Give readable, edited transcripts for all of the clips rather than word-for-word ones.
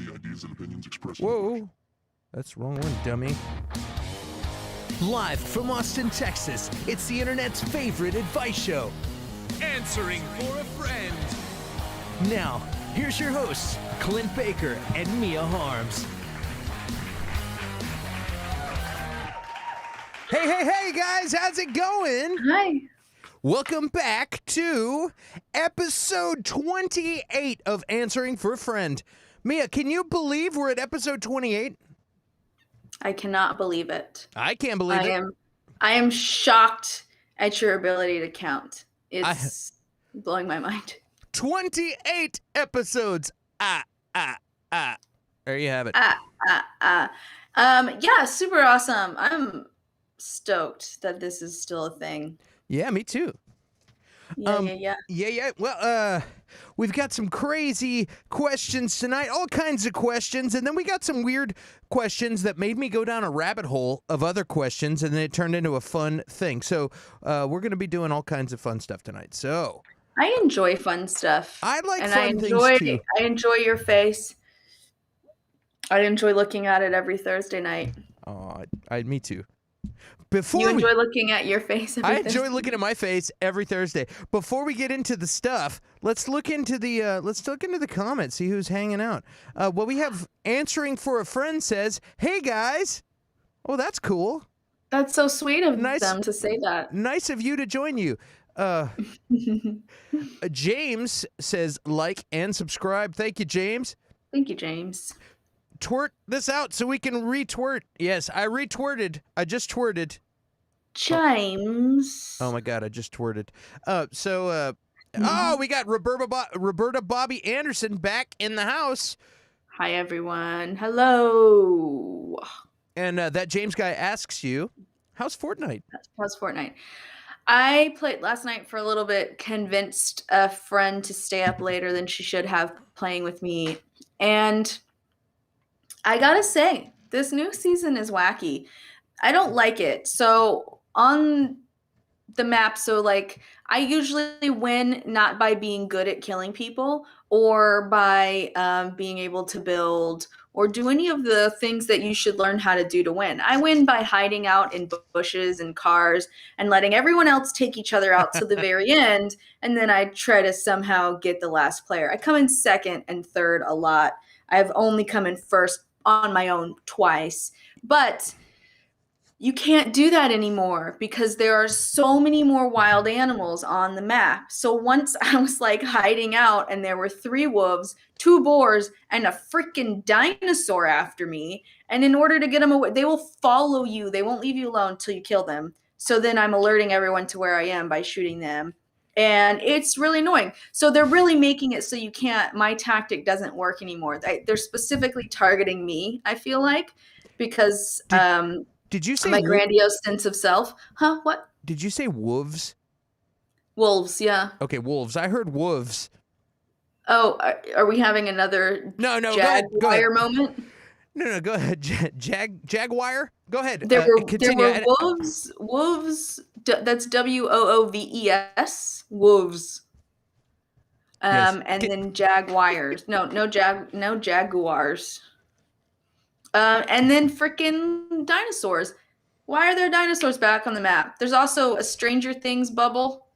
The ideas and opinions expressed. Whoa. That's the wrong one, dummy. Live from Austin, Texas, it's the internet's favorite advice show. Answering for a friend. Now, here's your hosts, Clint Baker and Mia Harms. Hey, guys, how's it going? Hi. Welcome back to episode 28 of Answering for a Friend. Mia, can you believe we're at episode 28? I cannot believe it. I can't believe it. I am shocked at your ability to count. It's blowing my mind. 28 episodes. There you have it. Yeah, super awesome. I'm stoked that this is still a thing. Yeah, me too. Yeah. Well, we've got some crazy questions tonight, all kinds of questions, and then we got some weird questions that made me go down a rabbit hole of other questions, and then it turned into a fun thing. So we're going to be doing all kinds of fun stuff tonight. So I enjoy fun stuff. I like and fun things too. I enjoy your face. I enjoy looking at it every Thursday night. Oh, me too. You enjoy looking at your face every Thursday? I enjoy looking at my face every Thursday. Before we get into the stuff, let's look into the comments, see who's hanging out. Well, we have Answering for a Friend says, "Hey guys." Oh, that's cool. That's so sweet of them to say that. Nice of you to join you. James says, "Like and subscribe." Thank you, James. Thank you, James. Twert this out so we can retwert. Yes, I retwerted. I just twerted. James. Oh my God, I just twerted. We got Roberta Bobby Anderson back in the house. Hi, everyone. Hello. And that James guy asks you, how's Fortnite? How's Fortnite? I played last night for a little bit, convinced a friend to stay up later than she should have playing with me. And I gotta say, this new season is wacky. I don't like it. So on the map, I usually win not by being good at killing people or by being able to build or do any of the things that you should learn how to do to win. I win by hiding out in bushes and cars and letting everyone else take each other out to the very end, and then I try to somehow get the last player. I come in second and third a lot. I've only come in first on my own twice, but you can't do that anymore because there are so many more wild animals on the map. So once I was hiding out and there were 3 wolves, 2 boars, and a freaking dinosaur after me. And in order to get them away, they will follow you. They won't leave you alone until you kill them. So then I'm alerting everyone to where I am by shooting them. And it's really annoying. So they're really making it so you can't, my tactic doesn't work anymore. They're specifically targeting me, I feel like, because did you say my grandiose sense of self. Huh? What? Did you say wolves? Wolves, yeah. Okay, wolves. I heard wolves. Oh, are we having another Jaguar moment? No, go ahead. Jaguar? Go ahead. There were wolves. That's WOOVES. Wolves. Yes. Then jaguars. No jaguars. And then freaking dinosaurs. Why are there dinosaurs back on the map? There's also a Stranger Things bubble.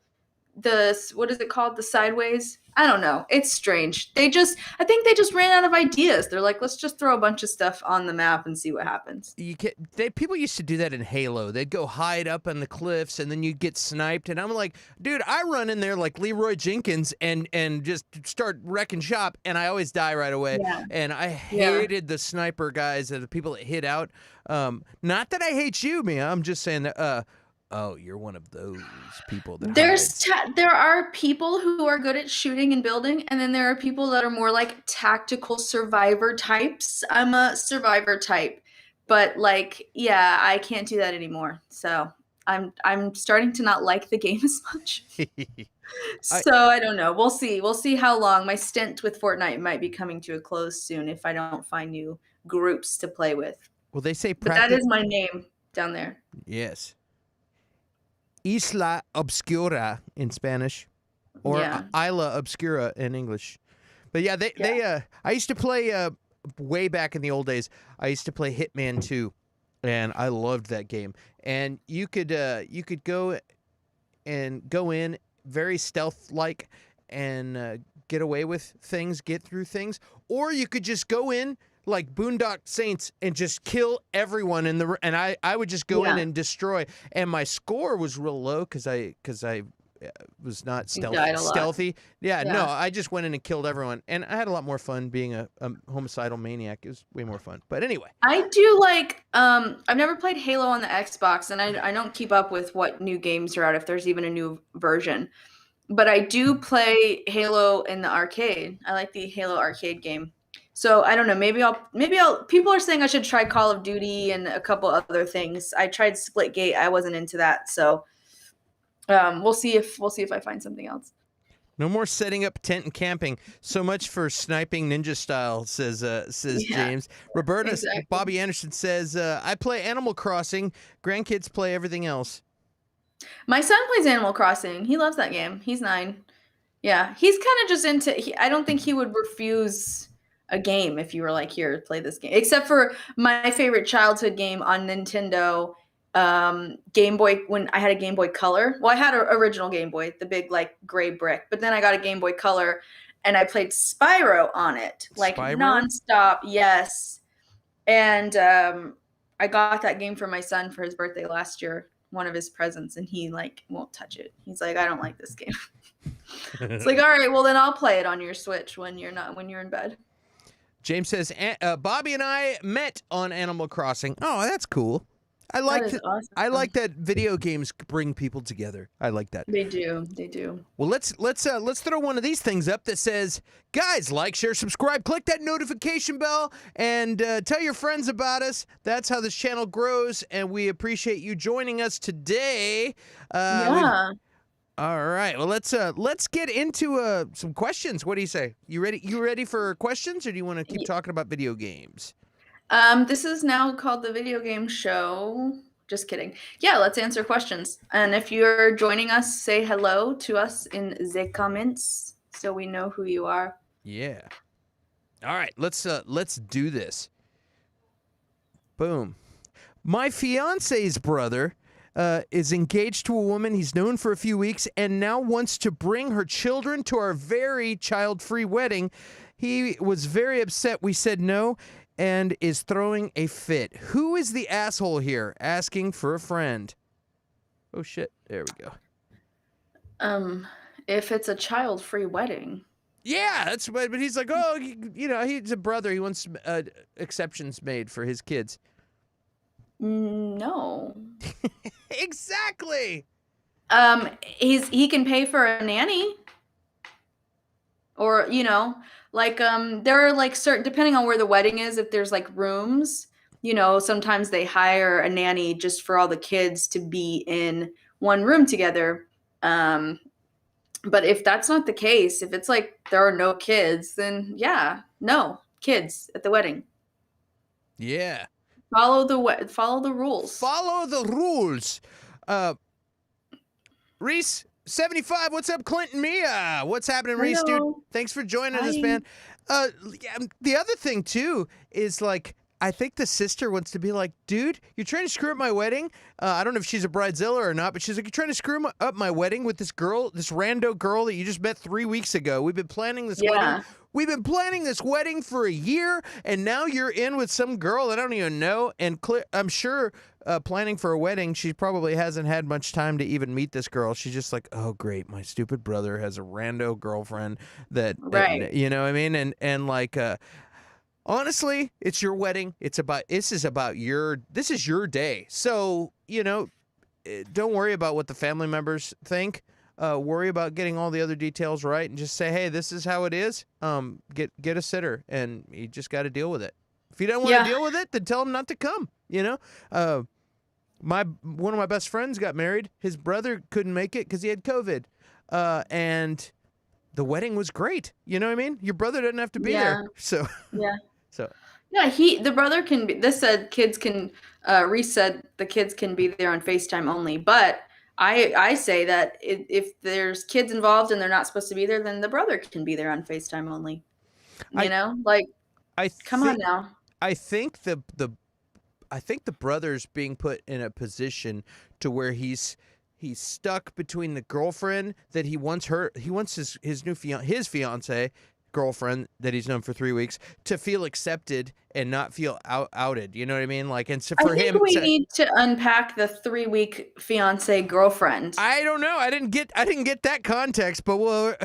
What is it called? The Sideways? I don't know. It's strange. I think they just ran out of ideas. They're like, let's just throw a bunch of stuff on the map and see what happens. People used to do that in Halo. They'd go hide up on the cliffs and then you'd get sniped. And I'm like, dude, I run in there like Leroy Jenkins and just start wrecking shop. And I always die right away. Yeah. And I hated the sniper guys and the people that hid out. Not that I hate you, Mia. I'm just saying that, oh, you're one of those people that there are people who are good at shooting and building, and then there are people that are more like tactical survivor types. I'm a survivor type, but I can't do that anymore. So I'm starting to not like the game as much. So I don't know. We'll see. We'll see how long. My stint with Fortnite might be coming to a close soon if I don't find new groups to play with. Well, they say but that is my name down there. Yes. Isla Obscura in Spanish, or Isla Obscura in English. But I used to play way back in the old days, I used to play Hitman 2, and I loved that game. And you could go in very stealth like and get away with things, get through things, or you could just go in like Boondock Saints and just kill everyone and I would just go in Yeah. and destroy. And my score was real low because I was not You died a lot. stealthy. Yeah, no, Yeah. I just went in and killed everyone, and I had a lot more fun being a homicidal maniac. It was way more fun. But anyway, I do like I've never played Halo on the Xbox, and I don't keep up with what new games are out, if there's even a new version. But I do play Halo in the arcade. I like the Halo arcade game. So I don't know, maybe I'll people are saying I should try Call of Duty and a couple other things. I tried Splitgate. I wasn't into that. So we'll see if I find something else. no more setting up tent and camping. So much for sniping ninja style, says Yeah, James. Roberta exactly. Bobby Anderson says, I play Animal Crossing. Grandkids play everything else. My son plays Animal Crossing. He loves that game. He's 9. Yeah, he's kind of just into. I don't think he would refuse a game if you were like, "Here, play this game." Except for my favorite childhood game on Nintendo, Game Boy. When I had a Game Boy Color, well, I had an original Game Boy, the big like gray brick. But then I got a Game Boy Color, and I played Spyro on it, like Spyro? nonstop. Yes, and I got that game for my son for his birthday last year. One of his presents, and he like won't touch it. He's like, I don't like this game. It's like, all right, well then I'll play it on your Switch when you're in bed. James says, Bobby and I met on Animal Crossing. Oh, that's cool. I That like is awesome. I like that video games bring people together. I like that. They do. Well, let's throw one of these things up that says, guys, like, share, subscribe, click that notification bell, and tell your friends about us. That's how this channel grows, and we appreciate you joining us today. Yeah. All right. Well, let's get into some questions. What do you say? You ready? You ready for questions, or do you want to keep talking about video games? This is now called the Video Game Show. Just kidding. Yeah, let's answer questions. And if you're joining us, say hello to us in the comments so we know who you are. Yeah. All right. Let's do this. Boom. My fiance's brother is engaged to a woman he's known for a few weeks and now wants to bring her children to our very child-free wedding. He was very upset we said no and is throwing a fit. Who is the asshole here asking for a friend? Oh, shit. There we go. If it's a child-free wedding. Yeah, that's but he's like, oh, he's a brother. He wants exceptions made for his kids. No. Exactly. He can pay for a nanny. Or, there are like certain, depending on where the wedding is, if there's like rooms, sometimes they hire a nanny just for all the kids to be in one room together. But if that's not the case, if it's like there are no kids, then yeah, no kids at the wedding. Yeah. Follow the rules. Follow the rules. Reese 75, what's up, Clint and Mia? What's happening, Reese, dude? Hello. Thanks for joining Hi. us, man. The other thing too is like, I think the sister wants to be like, dude, you're trying to screw up my wedding. I don't know if she's a bridezilla or not, but she's like, you're trying to screw up my wedding with this girl, this rando girl that you just met 3 weeks ago. We've been planning this wedding. We've been planning this wedding for a year, and now you're in with some girl that I don't even know. And I'm sure planning for a wedding, she probably hasn't had much time to even meet this girl. She's just like, oh, great, my stupid brother has a rando girlfriend that, Right. you know what I mean? And like, honestly, it's your wedding. This is your day. So, don't worry about what the family members think. Worry about getting all the other details right and just say, hey, this is how it is. Get a sitter, and you just got to deal with it. If you don't want to deal with it, then tell him not to come, one of my best friends got married. His brother couldn't make it because he had COVID. And the wedding was great. You know what I mean? Your brother doesn't have to be there. So, Yeah. so Yeah, the brother can be. This said kids can. Reese said the kids can be there on FaceTime only. But I say that if there's kids involved and they're not supposed to be there, then the brother can be there on FaceTime only. Come on now. I think I think the brother's being put in a position to where he's stuck between the girlfriend that he wants his new fiance girlfriend that he's known for 3 weeks to feel accepted and not feel outed. You know what I mean? Like, and so for I think him, we need to unpack the 3-week fiance girlfriend. I don't know. I didn't get that context, but well,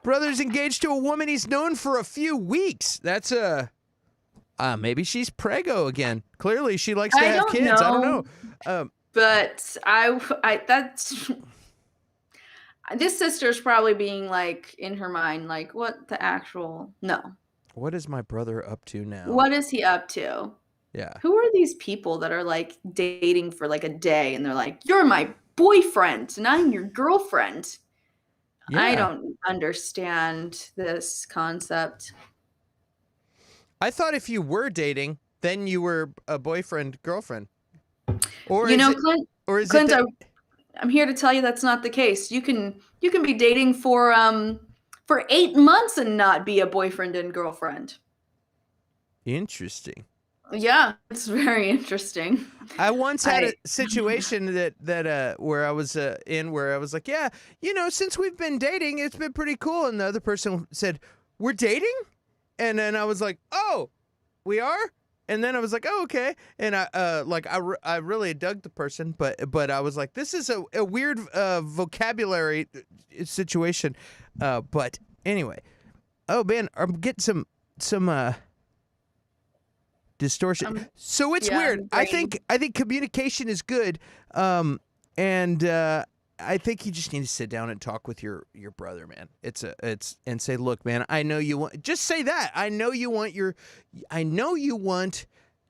brother's engaged to a woman he's known for a few weeks. That's maybe she's preggo again. Clearly, she likes to have kids. I don't know. But that's this sister's probably being like in her mind, like, what the actual no. What is my brother up to now? What is he up to? Yeah. Who are these people that are like dating for like a day and they're like, you're my boyfriend and I'm your girlfriend? Yeah. I don't understand this concept. I thought if you were dating, then you were a boyfriend, girlfriend. Or Clint, I'm here to tell you that's not the case. You can be dating for 8 months and not be a boyfriend and girlfriend. Interesting. Yeah, it's very interesting. I once had a situation that where I was where I was like, yeah, since we've been dating, it's been pretty cool. And the other person said, we're dating? And then I was like, oh, we are? And then I was like, oh, okay. And I really dug the person, but I was like, this is a weird vocabulary situation. But anyway, oh man, I'm getting some distortion. So it's weird. I think communication is good. And I think you just need to sit down and talk with your brother, man. And say, look, man, I know you want. Just say that. I know you want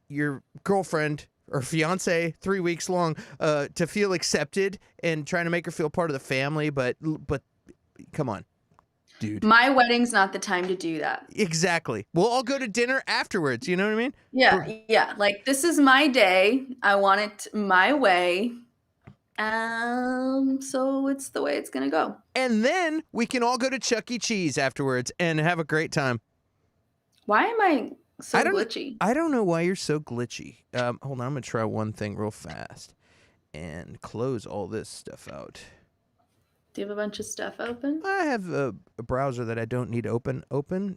your girlfriend or fiance 3 weeks long to feel accepted and trying to make her feel part of the family. But come on, dude. My wedding's not the time to do that. Exactly. We'll all go to dinner afterwards. You know what I mean? Yeah. Like, this is my day. I want it my way. So it's the way it's gonna go. And then we can all go to Chuck E. Cheese afterwards and have a great time. Why am I so glitchy? I don't know why you're so glitchy. Hold on, I'm gonna try one thing real fast and close all this stuff out. Do you have a bunch of stuff open? I have a browser that I don't need open,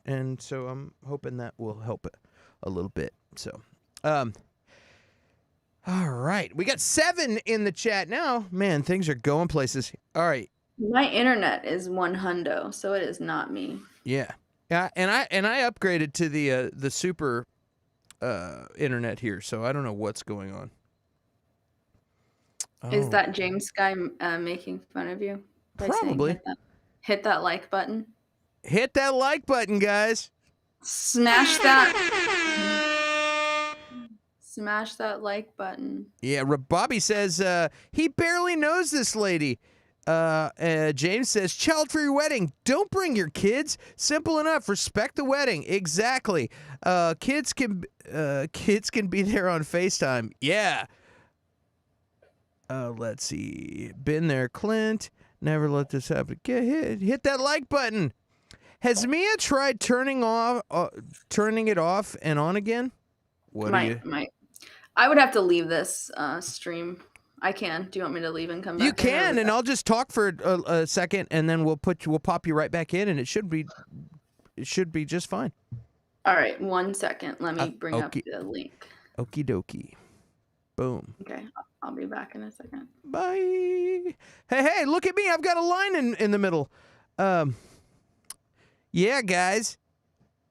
and so I'm hoping that will help it a little bit. So, all right, we got 7 in the chat now. Man, things are going places. All right. My internet is 100, so it is not me. Yeah, and I upgraded to the super internet here, so I don't know what's going on. Is that James Sky making fun of you? Probably. Hit that like button. Hit that like button, guys. Smash that. Smash that like button. Yeah, Bobby says he barely knows this lady. James says, child-free wedding. Don't bring your kids. Simple enough. Respect the wedding. Exactly. Kids can be there on FaceTime. Yeah. Let's see. Been there, Clint. Never let this happen. Hit that like button. Has Mia tried turning it off and on again? Might. I would have to leave this stream. I can. Do you want me to leave and come back? You can, and I'll just talk for a second, and then we'll pop you right back in, and it should be just fine. All right, 1 second. Let me bring up the link. Okie dokie. Boom. Okay, I'll be back in a second. Bye. Hey, look at me. I've got a line in the middle. Yeah, guys.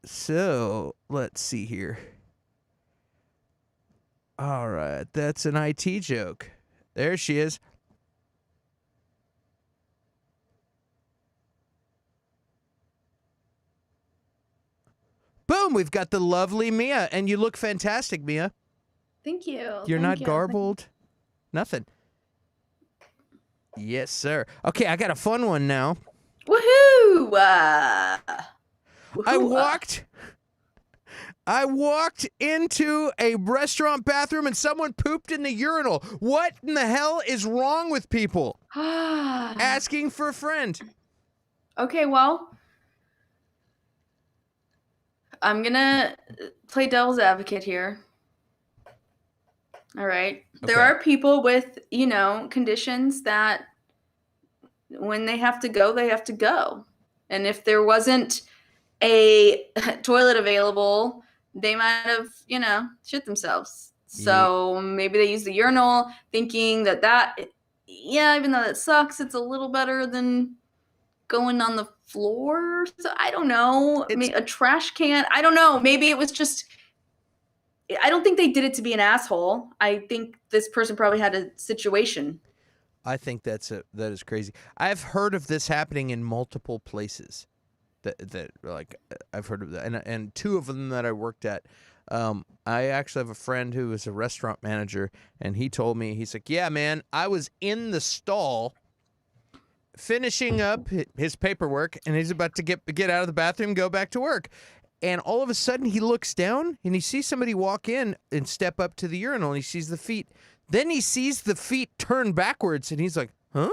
So, let's see here. All right, that's an IT joke. There she is. Boom, we've got the lovely Mia, and you look fantastic, Mia. Thank you. You're not garbled? Nothing. Yes, sir. Okay, I got a fun one now. Woohoo! I walked into a restaurant bathroom and someone pooped in the urinal. What in the hell is wrong with people? Asking for a friend. Okay, well, I'm gonna play devil's advocate here. All right. There Okay. are people with, conditions that when they have to go, they have to go. And if there wasn't a toilet available, they might have, shit themselves. Ye- So maybe they use the urinal thinking yeah, even though that sucks, it's a little better than going on the floor. So I don't know. It's A trash can. I don't know. Maybe it was just. I don't think they did it to be an asshole. I think this person probably had a situation. I think that is crazy. I've heard of this happening in multiple places. That like I've heard of that, and two of them that I worked at. I actually have a friend who is a restaurant manager, and he told me, he's like, yeah, man, I was in the stall finishing up his paperwork, and he's about to get out of the bathroom, go back to work. And all of a sudden, he looks down, and he sees somebody walk in and step up to the urinal, and he sees the feet. Then he sees the feet turn backwards, and he's like, huh?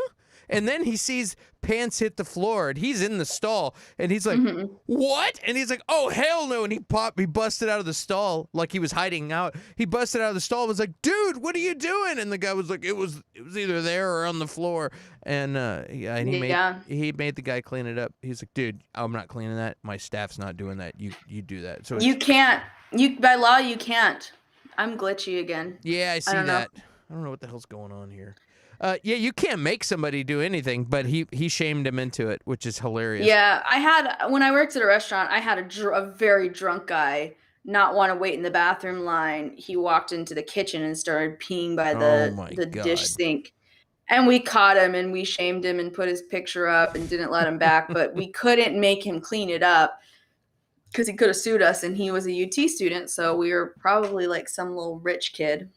And then he sees pants hit the floor, and he's in the stall, and he's like, what? And he's like, oh, hell no. And he busted out of the stall like he was hiding out. He busted out of the stall and was like, dude, what are you doing? And the guy was like, it was either there or on the floor. And he made the guy clean it up. He's like, dude, I'm not cleaning that. My staff's not doing that. You do that. So you can't. By law, you can't. I'm glitchy again. Yeah, I see that. I don't know what the hell's going on here. Yeah, you can't make somebody do anything, but he shamed him into it, which is hilarious. Yeah, when I worked at a restaurant, I had a very drunk guy not want to wait in the bathroom line. He walked into the kitchen and started peeing by the dish sink. And we caught him and we shamed him and put his picture up and didn't let him back, but we couldn't make him clean it up because he could have sued us, and he was a UT student, so we were probably like some little rich kid.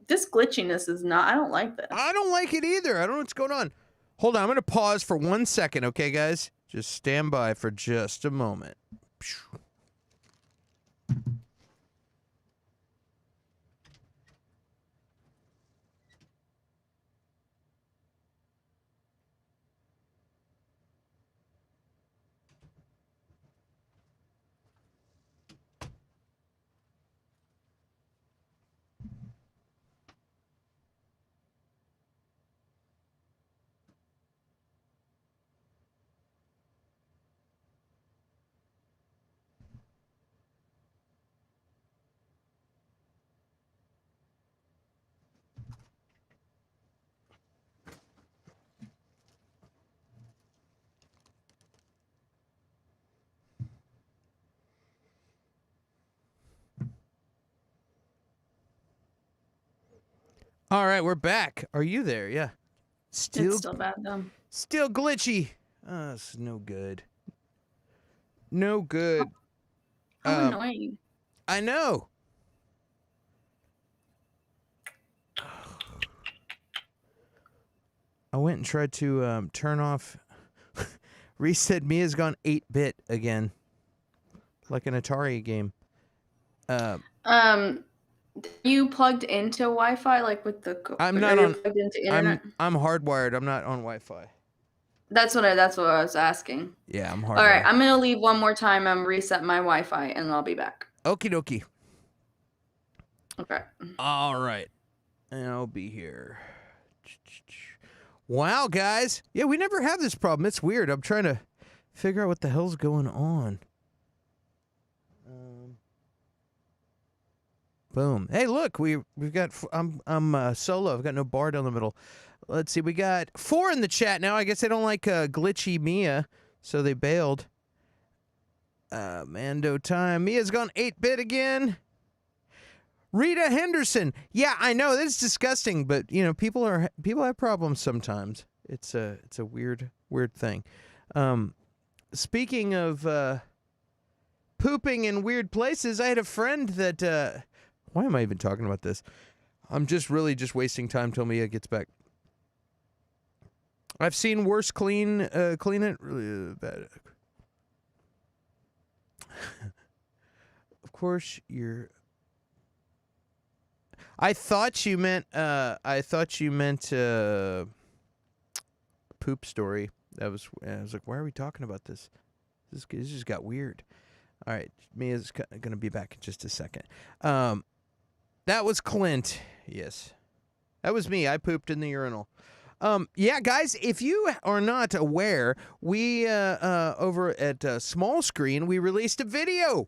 This glitchiness is not. I don't like this. I don't like it either. I don't know what's going on. Hold on. I'm going to pause for 1 second, okay, guys? Just stand by for just a moment. All right, we're back. Are you there? Yeah. It's still bad, though. Still glitchy. It's no good. No good. How annoying. I know. I went and tried to turn off. Reese said Mia's gone 8-bit again, like an Atari game. You plugged into Wi-Fi, like with the? I'm not on. Plugged into internet? I'm hardwired. I'm not on Wi-Fi. That's what I was asking. Yeah, I'm hardwired. All right, I'm gonna leave one more time. I'm reset my Wi-Fi, and I'll be back. Okie dokie. Okay. All right, and I'll be here. Wow, guys. Yeah, we never have this problem. It's weird. I'm trying to figure out what the hell's going on. Boom. Hey, look, we've got. I'm solo. I've got no bar down the middle. Let's see. We got 4 in the chat now. I guess they don't like Glitchy Mia, so they bailed. Mando time. Mia's gone 8-bit again. Rita Henderson. Yeah, I know that's disgusting, but people have problems sometimes. It's a weird thing. Speaking of pooping in weird places, I had a friend that. Why am I even talking about this? I'm just wasting time till Mia gets back. I've seen worse clean it really bad. Of course, I thought you meant poop story. I was like, why are we talking about this? This just got weird. All right, Mia's going to be back in just a second. That was Clint. Yes. That was me. I pooped in the urinal. Yeah, guys, if you are not aware, we over at Small Screen, we released a video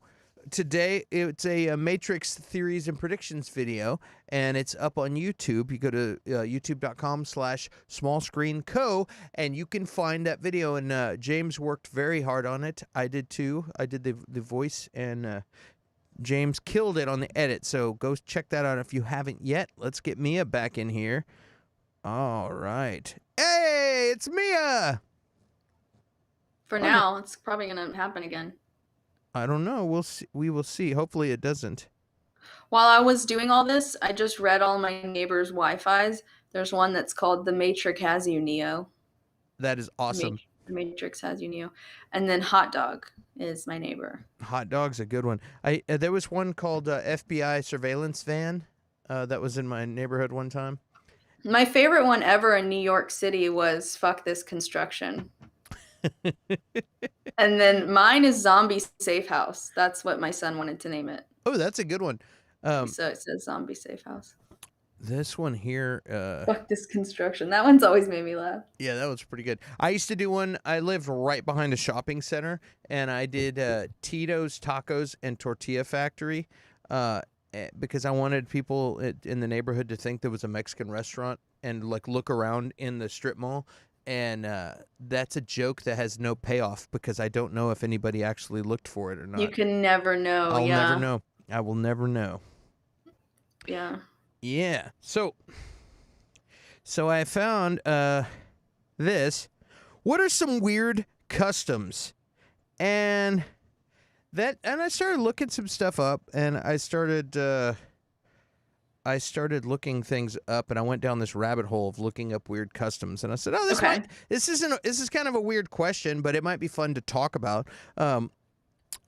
today. It's a Matrix Theories and Predictions video, and it's up on YouTube. You go to youtube.com/smallscreenco, and you can find that video. And James worked very hard on it. I did too. I did the voice, and James killed it on the edit. So go check that out if you haven't yet. Let's get Mia back in here. All right. Hey, it's Mia. For now, it's probably going to happen again. I don't know. We'll see. We will see. Hopefully it doesn't. While I was doing all this, I just read all my neighbors' Wi-Fis. There's one that's called The Matrix Has You, Neo. That is awesome. The Matrix Has You, Neo. And then Hot Dog is my neighbor. Hot Dog's a good one. There was one called FBI Surveillance Van that was in my neighborhood one time. My favorite one ever in New York City was Fuck This Construction. And then mine is Zombie Safe House. That's what my son wanted to name it. Oh, that's a good one. So it says Zombie Safe House. This one here. Fuck This Construction. That one's always made me laugh. Yeah, that was pretty good. I used to do one. I lived right behind a shopping center, and I did Tito's Tacos and Tortilla Factory because I wanted people in the neighborhood to think there was a Mexican restaurant and like look around in the strip mall. And that's a joke that has no payoff because I don't know if anybody actually looked for it or not. You can never know. I'll never know. I will never know. Yeah. Yeah. So I found this. What are some weird customs? And I started looking some stuff up, and I started looking things up, and I went down this rabbit hole of looking up weird customs. And I said, "Oh, this is kind of a weird question, but it might be fun to talk about."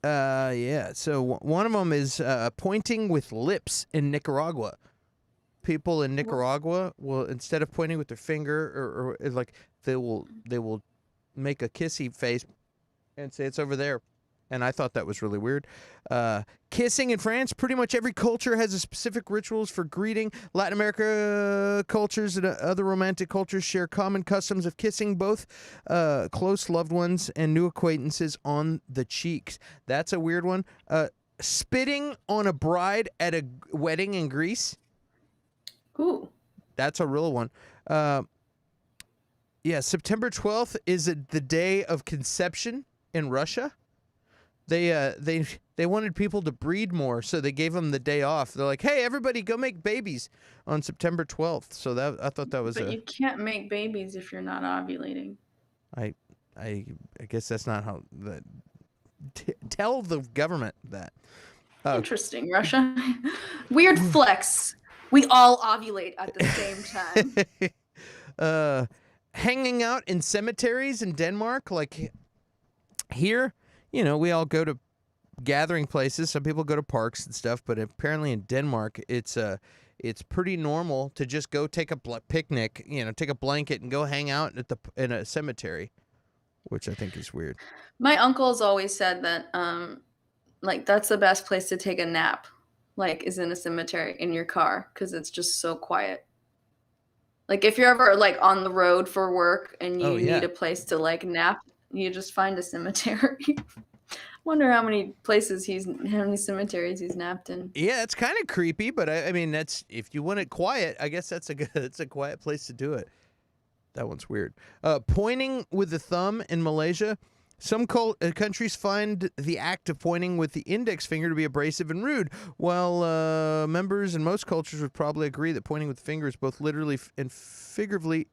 Yeah. So one of them is pointing with lips in Nicaragua. People in Nicaragua will, instead of pointing with their finger or like they will make a kissy face and say it's over there. And I thought that was really weird. Kissing in France, pretty much every culture has a specific rituals for greeting. Latin America cultures and other romantic cultures share common customs of kissing both close loved ones and new acquaintances on the cheeks. That's a weird one. Spitting on a bride at a wedding in Greece. Ooh. That's a real one. Yeah, September 12th is the day of conception in Russia. They wanted people to breed more, so they gave them the day off. They're like, "Hey, everybody, go make babies on September 12th." So I thought that was. But you can't make babies if you're not ovulating. I guess that's not how. Tell the government that. Interesting, Russia. Weird flex. We all ovulate at the same time. Hanging out in cemeteries in Denmark, like here. You know, we all go to gathering places. Some people go to parks and stuff, but apparently in Denmark, it's pretty normal to just go take a picnic. You know, take a blanket and go hang out in a cemetery, which I think is weird. My uncle's always said that, like that's the best place to take a nap, like is in a cemetery in your car because it's just so quiet. Like if you're ever like on the road for work and you need a place to like nap. You just find a cemetery. Wonder how many cemeteries he's napped in. Yeah, it's kind of creepy, but I mean, that's if you want it quiet. I guess it's a quiet place to do it. That one's weird. Pointing with the thumb in Malaysia. Some countries find the act of pointing with the index finger to be abrasive and rude, while members in most cultures would probably agree that pointing with fingers, both literally and figuratively,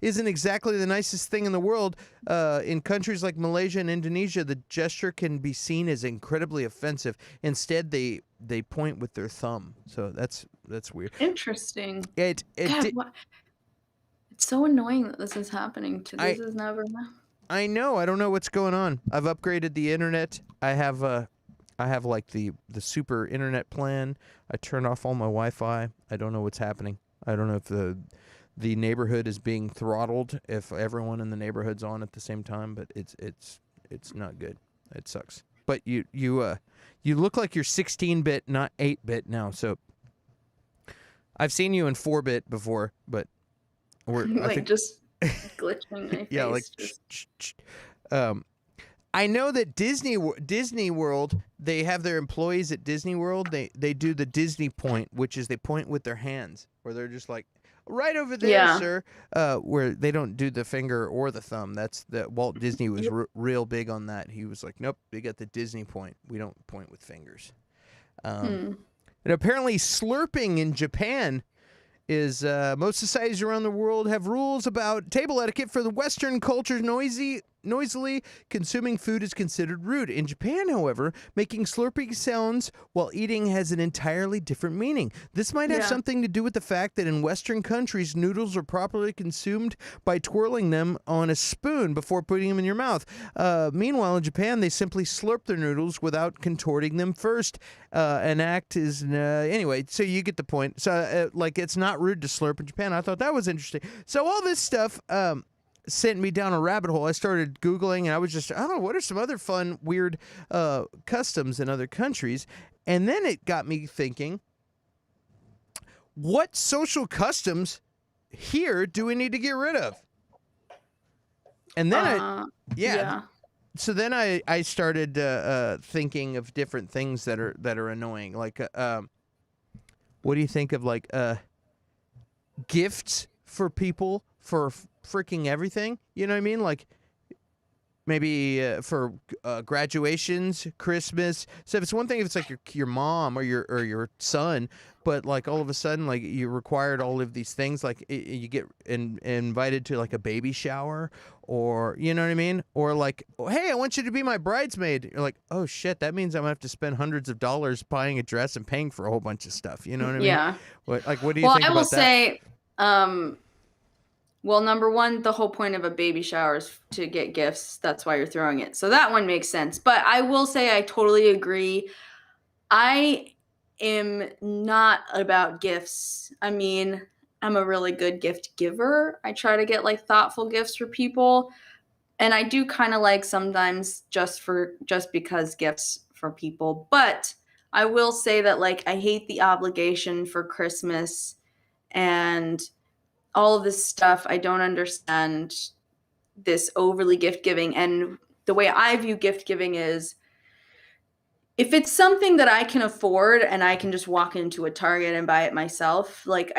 isn't exactly the nicest thing in the world. In countries like Malaysia and Indonesia, the gesture can be seen as incredibly offensive. Instead, they point with their thumb. So that's weird. Interesting. It's so annoying that this is happening. This has never happened. I know. I don't know what's going on. I've upgraded the internet. I have like the super internet plan. I turned off all my Wi-Fi. I don't know what's happening. I don't know if the neighborhood is being throttled, if everyone in the neighborhood's on at the same time, but it's not good. It sucks. but you look like you're 16-bit, not 8-bit now. So I've seen you in 4-bit before, but I think just glitching my face. yeah, like I know that Disney World, they have their employees at Disney World. They do the Disney point, which is they point with their hands, where they're just like, right over there, sir. Where they don't do the finger or the thumb. That's the Walt Disney was real big on that. He was like, nope, they got the Disney point. We don't point with fingers. And apparently, slurping in Japan is most societies around the world have rules about table etiquette. For the Western culture, noisily consuming food is considered rude. In Japan, however, making slurping sounds while eating has an entirely different meaning. This might have something to do with the fact that in Western countries, noodles are properly consumed by twirling them on a spoon before putting them in your mouth. Meanwhile, in Japan, they simply slurp their noodles without contorting them first. An act is anyway. So you get the point. So like, it's not rude to slurp in Japan. I thought that was interesting. So all this stuff sent me down a rabbit hole. I started Googling, and I was just, I don't know, what are some other fun, weird customs in other countries? And then it got me thinking, what social customs here do we need to get rid of? And then so then I started thinking of different things that are annoying. Like, what do you think of like gifts for people for freaking everything? You know what I mean? Like maybe for graduations, Christmas. So if it's one thing if it's like your mom or your son, but like all of a sudden like you required all of these things, like you get invited to like a baby shower, or you know what I mean? Or like, oh, hey, I want you to be my bridesmaid. You're like, oh shit, that means I'm gonna have to spend hundreds of dollars buying a dress and paying for a whole bunch of stuff. You know what I mean? Yeah. What do you think about that? Well, I will say, well, number one, the whole point of a baby shower is to get gifts. That's why you're throwing it. So that one makes sense. But I will say I totally agree. I am not about gifts. I mean, I'm a really good gift giver. I try to get like thoughtful gifts for people. And I do kind of like sometimes just because gifts for people. But I will say that like I hate the obligation for Christmas and all of this stuff. I don't understand this overly gift giving. And the way I view gift giving is if it's something that I can afford and I can just walk into a Target and buy it myself, like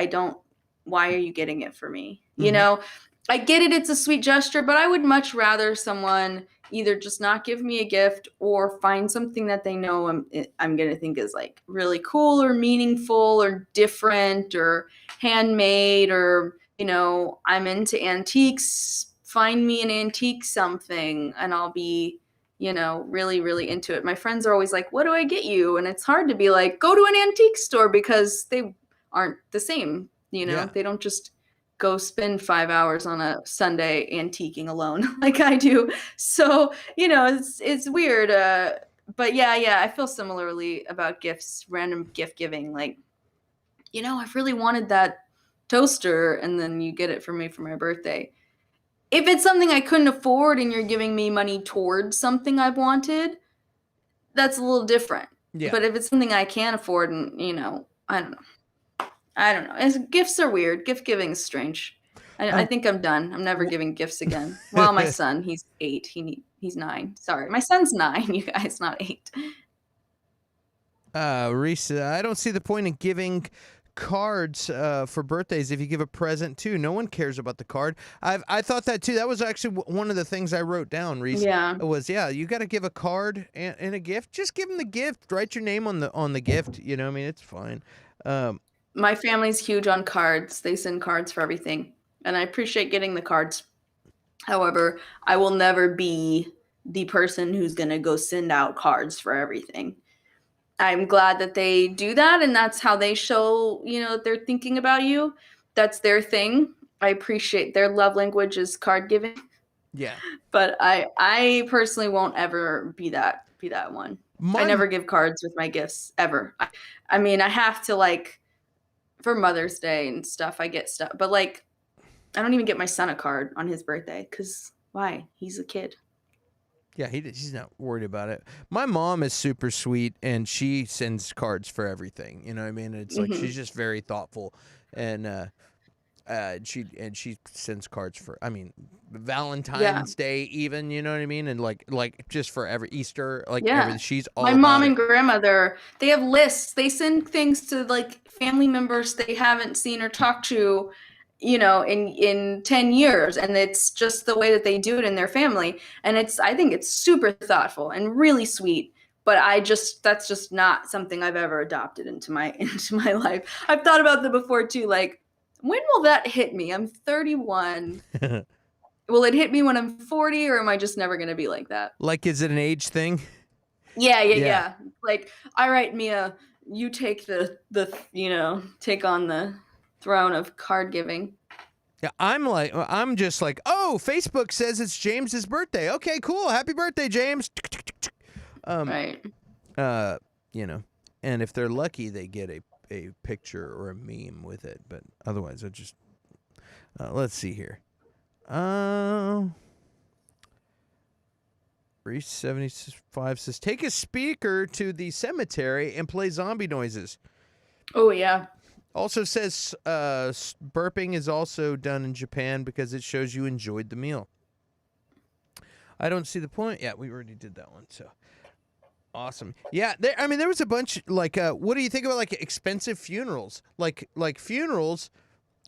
why are you getting it for me? Mm-hmm. You know, I get it. It's a sweet gesture, but I would much rather someone either just not give me a gift or find something that they know I'm going to think is like really cool or meaningful or different or handmade, or, you know, I'm into antiques. Find me an antique something and I'll be, you know, really, really into it. My friends are always like, what do I get you? And it's hard to be like, go to an antique store, because they aren't the same. You know, They don't just go spend 5 hours on a Sunday antiquing alone like I do. So, you know, it's weird. But yeah, I feel similarly about gifts, random gift giving. Like, you know, I've really wanted that toaster, and then you get it for me for my birthday. If it's something I couldn't afford and you're giving me money towards something I've wanted, that's a little different. Yeah. But if it's something I can afford, and, you know, I don't know. Gifts are weird. Gift giving is strange. I think I'm done. I'm never giving gifts again. Well, my son, he's 8. He's 9. Sorry. My son's 9, you guys, not 8. Reese, I don't see the point in giving cards for birthdays if you give a present too. No one cares about the card. I thought that too. That was actually one of the things I wrote down, Reese. Yeah. It was, you got to give a card and a gift. Just give them the gift. Write your name on the gift. You know what I mean? It's fine. My family's huge on cards. They send cards for everything. And I appreciate getting the cards. However, I will never be the person who's going to go send out cards for everything. I'm glad that they do that, and that's how they show, you know, that they're thinking about you. That's their thing. I appreciate their love language is card giving. Yeah. But I personally won't ever be that one. I never give cards with my gifts ever. I mean, I have to, like, for Mother's Day and stuff, I get stuff. But, like, I don't even get my son a card on his birthday, because why? He's a kid. Yeah, he's not worried about it. My mom is super sweet, and she sends cards for everything. You know what I mean? It's like she's just very thoughtful, and she sends cards for. I mean, Yeah. Valentine's Day, even. You know what I mean? And like just for every Easter, like Yeah. everything. She's My all mom about and it. grandmother, they have lists. They send things to like family members they haven't seen or talked to, in 10 years, and it's just the way that they do it in their family. And I think it's super thoughtful and really sweet. But that's just not something I've ever adopted into my into my life. I've thought about that before too, like when will that hit me? I'm 31. Will it hit me when I'm 40, or am I just never going to be like that? Like, is it an age thing? Yeah, yeah, Yeah. yeah. Like, all right, Mia, you take take on the throne of card giving. Yeah, I'm just like, oh, Facebook says it's James's birthday. Okay, cool. Happy birthday, James. Right. You know, and if they're lucky, they get a picture or a meme with it. But otherwise, I just let's see here. 375 says, take a speaker to the cemetery and play zombie noises. Oh yeah. Also says burping is also done in Japan because it shows you enjoyed the meal. I don't see the point. Yeah, we already did that one. So awesome. Yeah, there was a bunch. Like, what do you think about like expensive funerals? Like funerals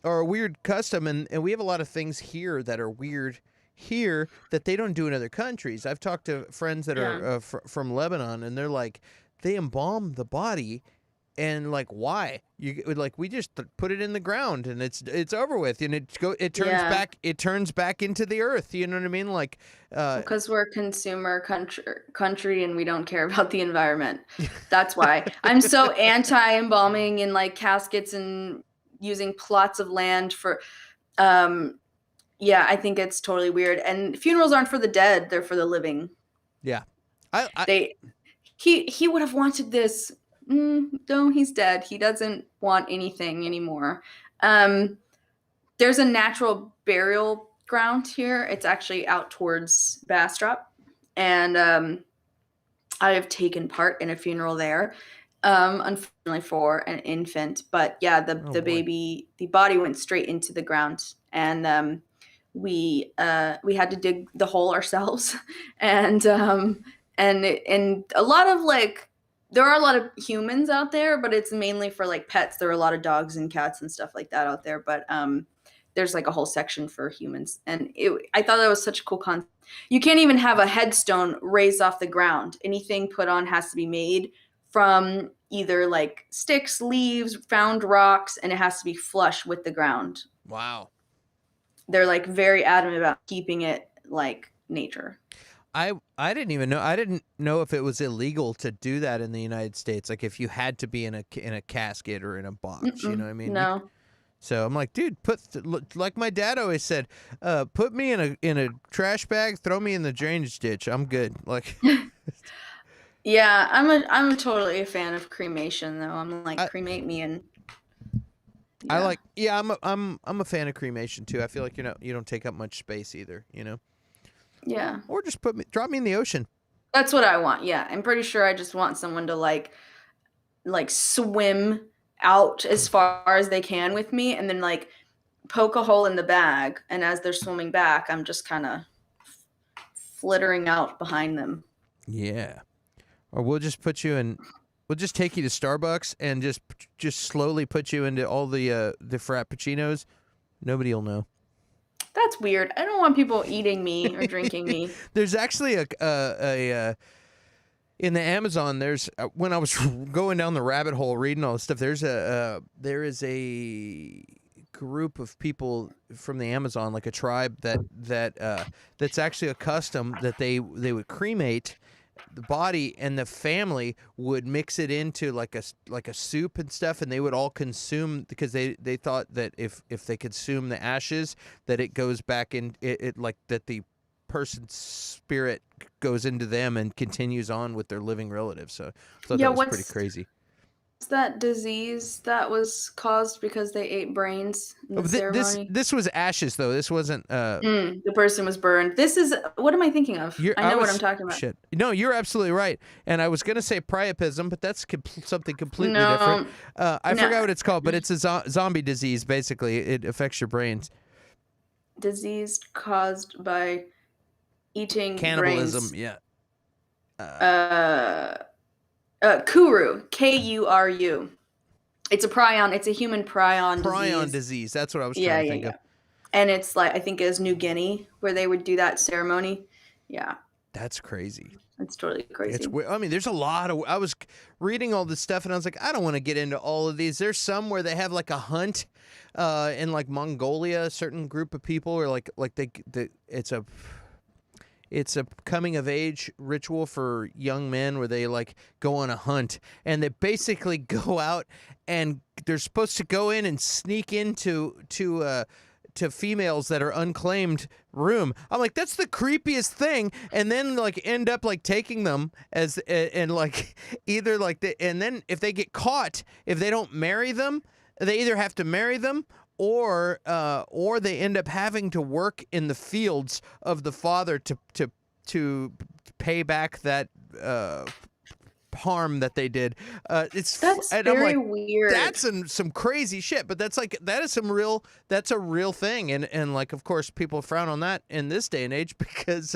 are a weird custom, and we have a lot of things here that are weird here that they don't do in other countries. I've talked to friends that are from Lebanon, and they're like, they embalm the body. And like, why? We just put it in the ground and it's over with, and it turns back into the earth. You know what I mean? Like, because we're a consumer country and we don't care about the environment. That's why I'm so anti embalming and like caskets and using plots of land for. Yeah, I think it's totally weird. And funerals aren't for the dead; they're for the living. Yeah, He would have wanted this. No, he's dead. He doesn't want anything anymore. There's a natural burial ground here. It's actually out towards Bastrop, and I have taken part in a funeral there. Unfortunately for an infant, but yeah, the baby, the body went straight into the ground, and we had to dig the hole ourselves, and a lot of like. There are a lot of humans out there, but it's mainly for like pets. There are a lot of dogs and cats and stuff like that out there, but there's like a whole section for humans, and I thought that was such a cool concept. You can't even have a headstone raised off the ground. Anything put on has to be made from either like sticks, leaves, found rocks, and it has to be flush with the ground. Wow. They're like very adamant about keeping it like nature. I didn't even know. I didn't know if it was illegal to do that in the United States. Like if you had to be in a casket or in a box. You know what I mean? No. So I'm like, dude, like my dad always said, put me in a trash bag, throw me in the drainage ditch. I'm good. Like. Yeah, I'm totally a fan of cremation though. I'm like, cremate me and. Yeah. I'm a fan of cremation too. I feel like you don't take up much space either. You know. Yeah. Or just drop me in the ocean. That's what I want. Yeah. I'm pretty sure I just want someone to like swim out as far as they can with me and then like poke a hole in the bag. And as they're swimming back, I'm just kind of flittering out behind them. Yeah. Or we'll just take you to Starbucks and just slowly put you into all the frappuccinos. Nobody will know. That's weird. I don't want people eating me or drinking me. There's actually a in the Amazon. There's when I was going down the rabbit hole reading all this stuff. There is a group of people from the Amazon, like a tribe that's actually a custom that they would cremate the body, and the family would mix it into like a soup and stuff, and they would all consume because they thought that if they consume the ashes, that it goes back in it like that the person's spirit goes into them and continues on with their living relatives. So I thought that was pretty crazy. that disease that was caused because they ate brains in the This ceremony? this was ashes though. This wasn't. The person was burned. This is what am I thinking of? I know what I'm talking about. Shit. No, you're absolutely right. And I was gonna say priapism, but that's something completely No, different. I no. forgot what it's called, but it's a zombie disease. Basically, it affects your brains. Disease caused by eating Cannibalism. brains. Yeah. Kuru, Kuru. It's a prion. It's a human prion Prion disease. disease. That's what I was trying to think of. And it's like I think it was New Guinea where they would do that ceremony. Yeah, That's crazy. it's totally crazy. It's weird. I mean, there's a lot of. I was reading all this stuff, and I was like, I don't want to get into all of these. There's some where they have like a hunt, in like Mongolia. A certain group of people, or like it's a coming of age ritual for young men where they like go on a hunt, and they basically go out and they're supposed to go in and sneak into to females that are unclaimed room. I'm like, that's the creepiest thing. And then like end up like taking them as and like either like and then if they get caught, if they don't marry them, they either have to marry them or they end up having to work in the fields of the father to pay back that harm that they did. That's very weird. That's some crazy shit, but that's a real thing, and like of course people frown on that in this day and age because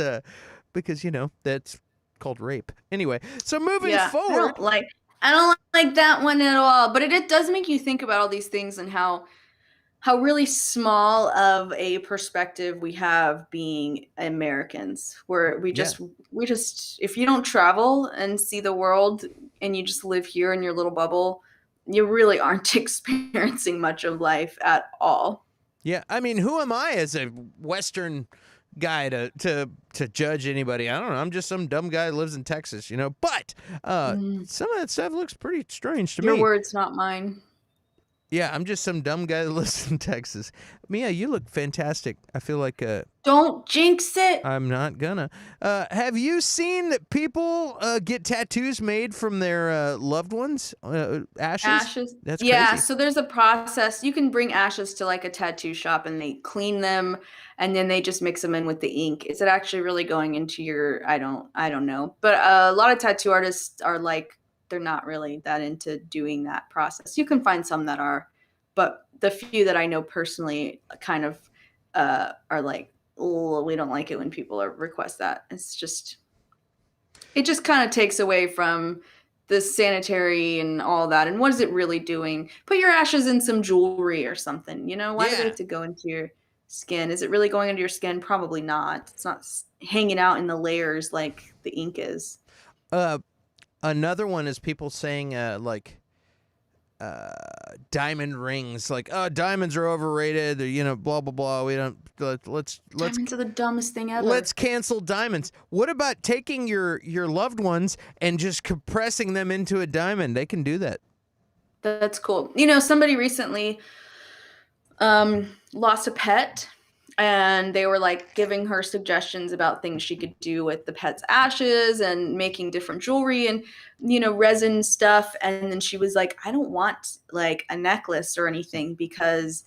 you know that's called rape. Anyway, so moving forward, I don't like that one at all. But it does make you think about all these things and how really small of a perspective we have being Americans, where we just if you don't travel and see the world and you just live here in your little bubble, you really aren't experiencing much of life at all. Yeah, I mean, who am I as a Western guy to judge anybody? I don't know. I'm just some dumb guy that lives in Texas, you know. But some of that stuff looks pretty strange to me. Your words, not mine. Yeah, I'm just some dumb guy that lives in Texas. Mia, you look fantastic. I feel like don't jinx it. I'm not gonna. Have you seen that people get tattoos made from their loved ones? Ashes? Ashes. That's yeah. crazy. So there's a process. You can bring ashes to like a tattoo shop and they clean them and then they just mix them in with the ink. Is it actually really going into your? I don't know. But a lot of tattoo artists are like, they're not really that into doing that process. You can find some that are, but the few that I know personally kind of are like, oh, we don't like it when people request that. It just kind of takes away from the sanitary and all that. And what is it really doing? Put your ashes in some jewelry or something, you know? Why does it have to go into your skin? Is it really going into your skin? Probably not. It's not hanging out in the layers like the ink is. Another one is people saying diamond rings, like, oh, diamonds are overrated, or, you know, blah blah blah. We don't let's diamonds are the dumbest thing ever. Let's cancel diamonds. What about taking your loved ones and just compressing them into a diamond? They can do that. That's cool. You know, somebody recently lost a pet. And they were like giving her suggestions about things she could do with the pet's ashes and making different jewelry and, you know, resin stuff. And then she was like, I don't want like a necklace or anything because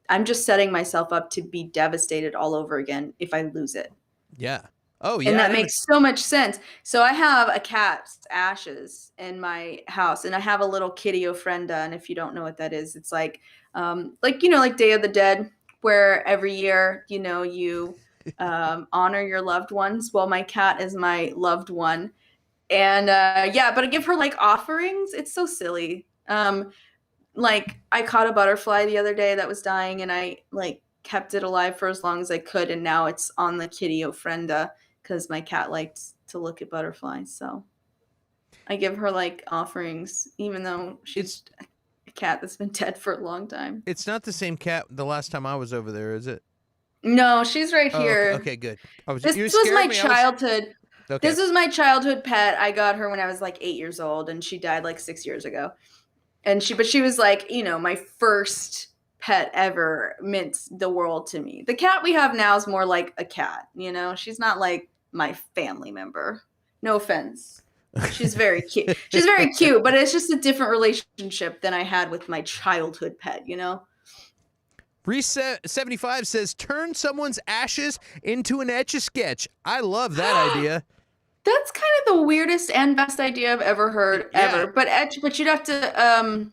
I'm just setting myself up to be devastated all over again if I lose it. Yeah. Oh, yeah. And that makes so much sense. So I have a cat's ashes in my house and I have a little kitty ofrenda. And if you don't know what that is, it's like Day of the Dead, where every year, you know, you honor your loved ones. Well, my cat is my loved one. And but I give her like offerings. It's so silly. Like I caught a butterfly the other day that was dying and I like kept it alive for as long as I could. And now it's on the kitty ofrenda because my cat liked to look at butterflies. So I give her like offerings, even though she's cat that's been dead for a long time. It's not the same cat the last time I was over there, is it? No, she's right here. Okay, good. This was my childhood. Okay. This was my childhood pet. I got her when I was like 8 years old and she died like 6 years ago. And she was like, you know, my first pet ever, meant the world to me. The cat we have now is more like a cat, you know? She's not like my family member. No offense. She's very cute. She's very cute, but it's just a different relationship than I had with my childhood pet, you know? Reset 75 says, turn someone's ashes into an Etch-a-Sketch. I love that idea. That's kind of the weirdest and best idea I've ever heard, ever. But you'd have to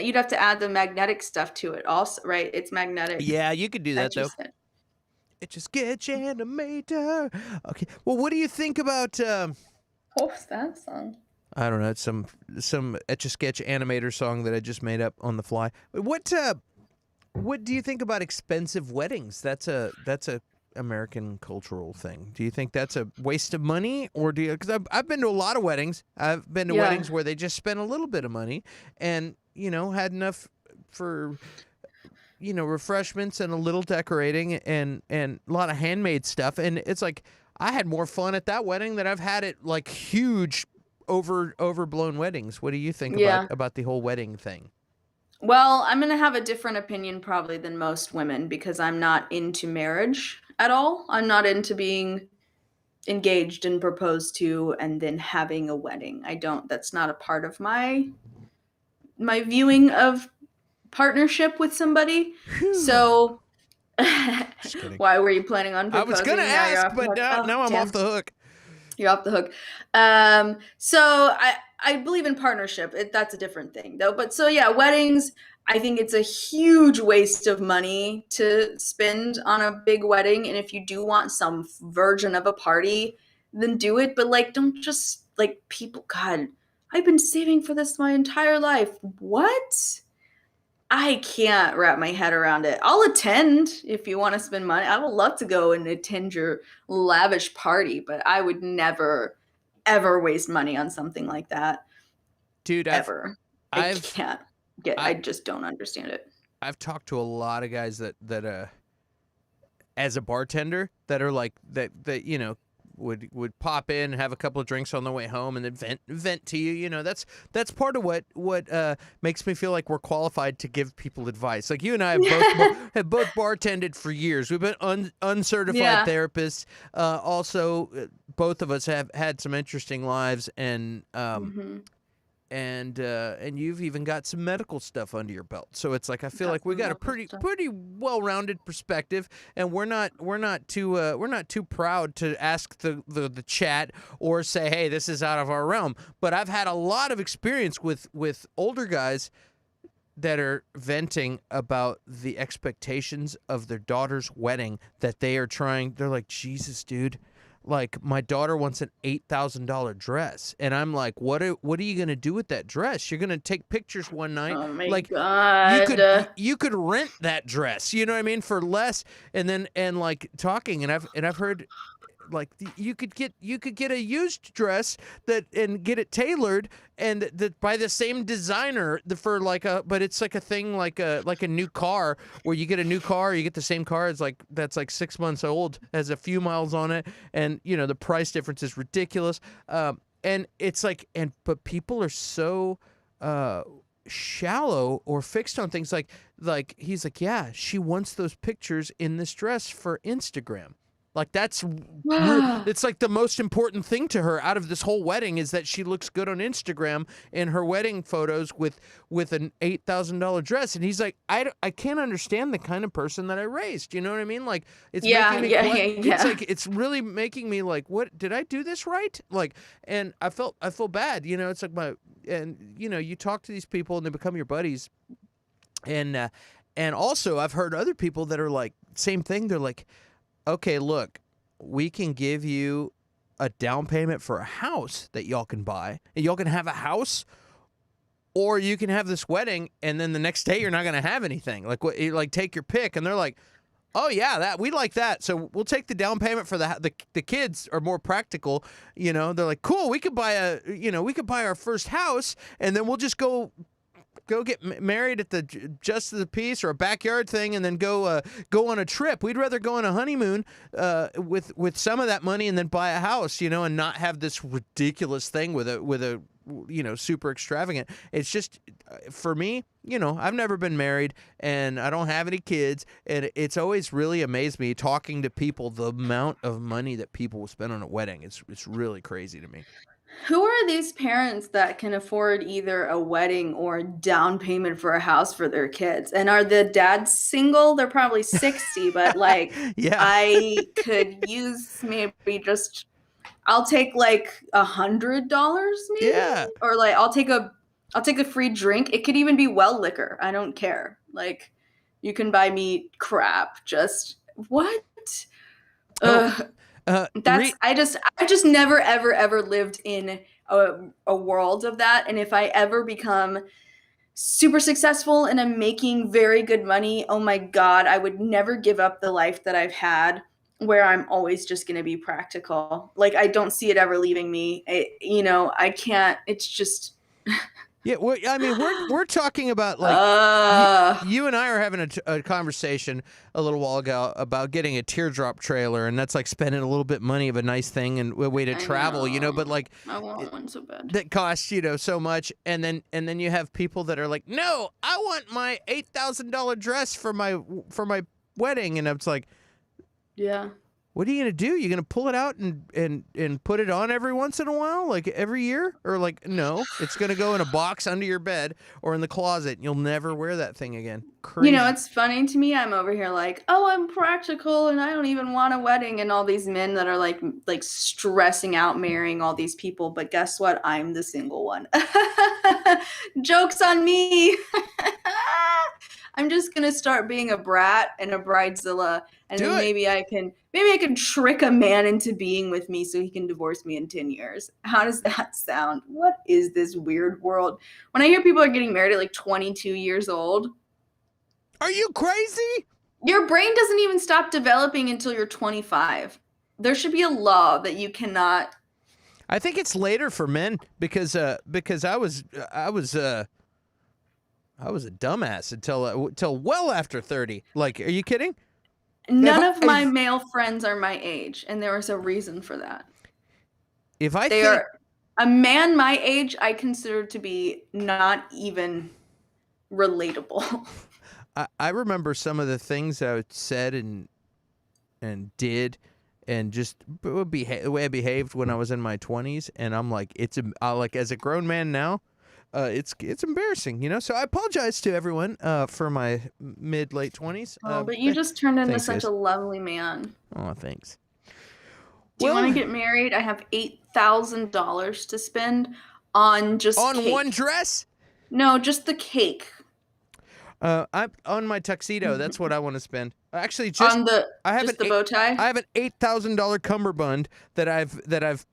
you'd have to add the magnetic stuff to it also, right? It's magnetic. Yeah, you could do that though. Etch-a-sketch. Etch-a-Sketch animator. Okay. Well, what do you think about What's that song? I don't know, it's some Etch-a-Sketch animator song that I just made up on the fly. What do you think about expensive weddings? That's a American cultural thing. Do you think that's a waste of money, or do you? Because I've been to a lot of weddings. I've been to weddings where they just spent a little bit of money, and had enough for refreshments and a little decorating and a lot of handmade stuff. And it's like I had more fun at that wedding than I've had at like huge overblown weddings. What do you think about the whole wedding thing? Well, I'm going to have a different opinion probably than most women because I'm not into marriage at all. I'm not into being engaged and proposed to and then having a wedding. That's not a part of my viewing of partnership with somebody. So why were you planning on proposing? I was going to ask, but now I'm off the hook. You're off the hook. So I believe in partnership. That's a different thing, though. But so yeah, weddings. I think it's a huge waste of money to spend on a big wedding. And if you do want some version of a party, then do it. But like, don't just like people. God, I've been saving for this my entire life. What? I can't wrap my head around it. I'll attend if you want to spend money. I would love to go and attend your lavish party, but I would never, ever waste money on something like that. Dude, I can't get. I just don't understand it. I've talked to a lot of guys that as a bartender that are like that would pop in, have a couple of drinks on the way home, and then vent to you. That's part of what makes me feel like we're qualified to give people advice. Like you and I have both bartended for years. We've been uncertified therapists. Also, both of us have had some interesting lives, and and you've even got some medical stuff under your belt. So it's like I feel like we got a pretty well-rounded perspective, and we're not too proud to ask the chat or say, hey, this is out of our realm. But I've had a lot of experience with older guys that are venting about the expectations of their daughter's wedding that they're like, Jesus, dude. Like, my daughter wants an $8,000 dress, and I'm like, what are you gonna do with that dress? You're gonna take pictures one night. Oh my like, God. you could rent that dress, you know what I mean, for less. And talking, and I've heard, like, you could get a used dress and get it tailored and that by the same designer but it's like a thing like a new car where you get a new car, you get the same car that's like 6 months old, has a few miles on it, and the price difference is ridiculous. And it's like but people are so shallow or fixed on things like he's like, yeah, she wants those pictures in this dress for Instagram. Like it's like the most important thing to her out of this whole wedding is that she looks good on Instagram in her wedding photos with an $8,000 dress. And he's like, I can't understand the kind of person that I raised. You know what I mean? Like it's making me it's like it's really making me like, what did I do this right? Like, and I feel bad. It's like you talk to these people and they become your buddies. And also I've heard other people that are like same thing. They're like, okay, look, we can give you a down payment for a house that y'all can buy, and y'all can have a house, or you can have this wedding, and then the next day you're not going to have anything. Like take your pick. And they're like, oh yeah, we like that. So we'll take the down payment for the kids are more practical. They're like, cool, we could buy our first house, and then we'll just go get married at the Just of the Peace or a backyard thing, and then go on a trip. We'd rather go on a honeymoon with some of that money and then buy a house, and not have this ridiculous thing with a super extravagant. It's just for me, I've never been married and I don't have any kids, and it's always really amazed me talking to people the amount of money that people will spend on a wedding. It's really crazy to me. Who are these parents that can afford either a wedding or a down payment for a house for their kids? And are the dads single? They're probably 60, but like Yeah. I could use maybe just I'll take like $100 maybe, Yeah. or like I'll take a free drink. It could even be well liquor. I don't care. Like you can buy me crap. Just what? Oh, Ugh. uh, That's I just never ever lived in a world of that. And if I ever become super successful and I'm making very good money, oh my god, I would never give up the life that I've had where I'm always just going to be practical. Like I don't see it ever leaving me. I can't. It's just yeah. I mean, we're talking about like uh you and I are having a conversation a little while ago about getting a teardrop trailer, and that's like spending a little bit money of a nice thing and a way to I travel, know. but like I want one so bad. that costs so much, and then you have people that are like, no, I want my $8,000 dress for my wedding, and it's like, Yeah. what are you gonna do? You're gonna pull it out and put it on every once in a while, like every year, or like no, it's gonna go in a box under your bed or in the closet. And you'll never wear that thing again. Crazy. It's funny to me. I'm over here like, oh, I'm practical and I don't even want a wedding, and all these men that are like stressing out marrying all these people. But guess what? I'm the single one. Joke's on me. I'm just gonna start being a brat and a bridezilla, and Do then it. maybe I can trick a man into being with me so he can divorce me in 10 years. How does that sound? What is this weird world? When I hear people are getting married at like 22 years old, Are you crazy? your brain doesn't even stop developing until you're 25. There should be a law that you cannot. I think it's later for men because I was a dumbass until well after 30. Like, are you kidding? None If of my male friends are my age, and there is a reason for that. If I They think are a man my age, I consider to be not even relatable. I remember some of the things I said and did, and just the way I behaved when I was in my 20s, and I'm like, like as a grown man now, it's embarrassing, So I apologize to everyone for my mid late 20s. But you just turned into thanks, such guys. a lovely man. Oh, thanks. Do you want to get married? I have $8,000 to spend on just on cake. one dress? No, just the cake. I'm on my tuxedo. That's what I want to spend. Actually, just On the I have just the bow tie. I have an $8,000 cummerbund that I've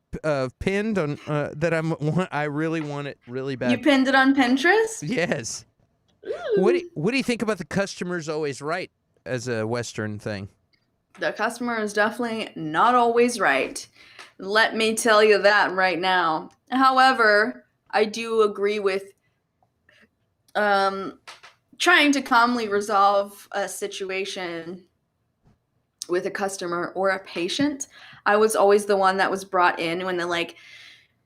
pinned on I really want it really bad. You pinned it on Pinterest? Yes. Ooh. What do you think about the customer's always right as a Western thing? The customer is definitely not always right. Let me tell you that right now. However, I do agree with trying to calmly resolve a situation with a customer or a patient. I was always the one that was brought in when the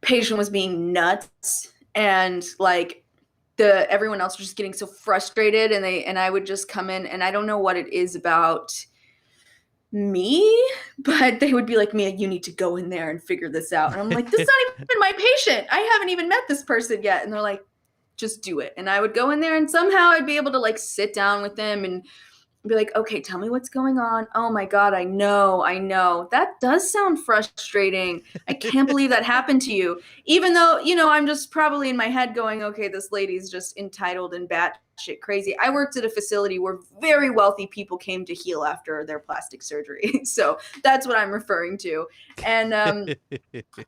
patient was being nuts, and everyone else was just getting so frustrated, and I would just come in, and I don't know what it is about me, but they would be like, Mia, you need to go in there and figure this out. And I'm like, this is not even my patient. I haven't even met this person yet. And they're like, just do it. And I would go in there, and somehow I'd be able to sit down with them and be like, okay, tell me what's going on. Oh my God, I know. That does sound frustrating. I can't believe that happened to you. Even though, I'm just probably in my head going, okay, this lady's just entitled and batshit crazy. I worked at a facility where very wealthy people came to heal after their plastic surgery. So that's what I'm referring to. And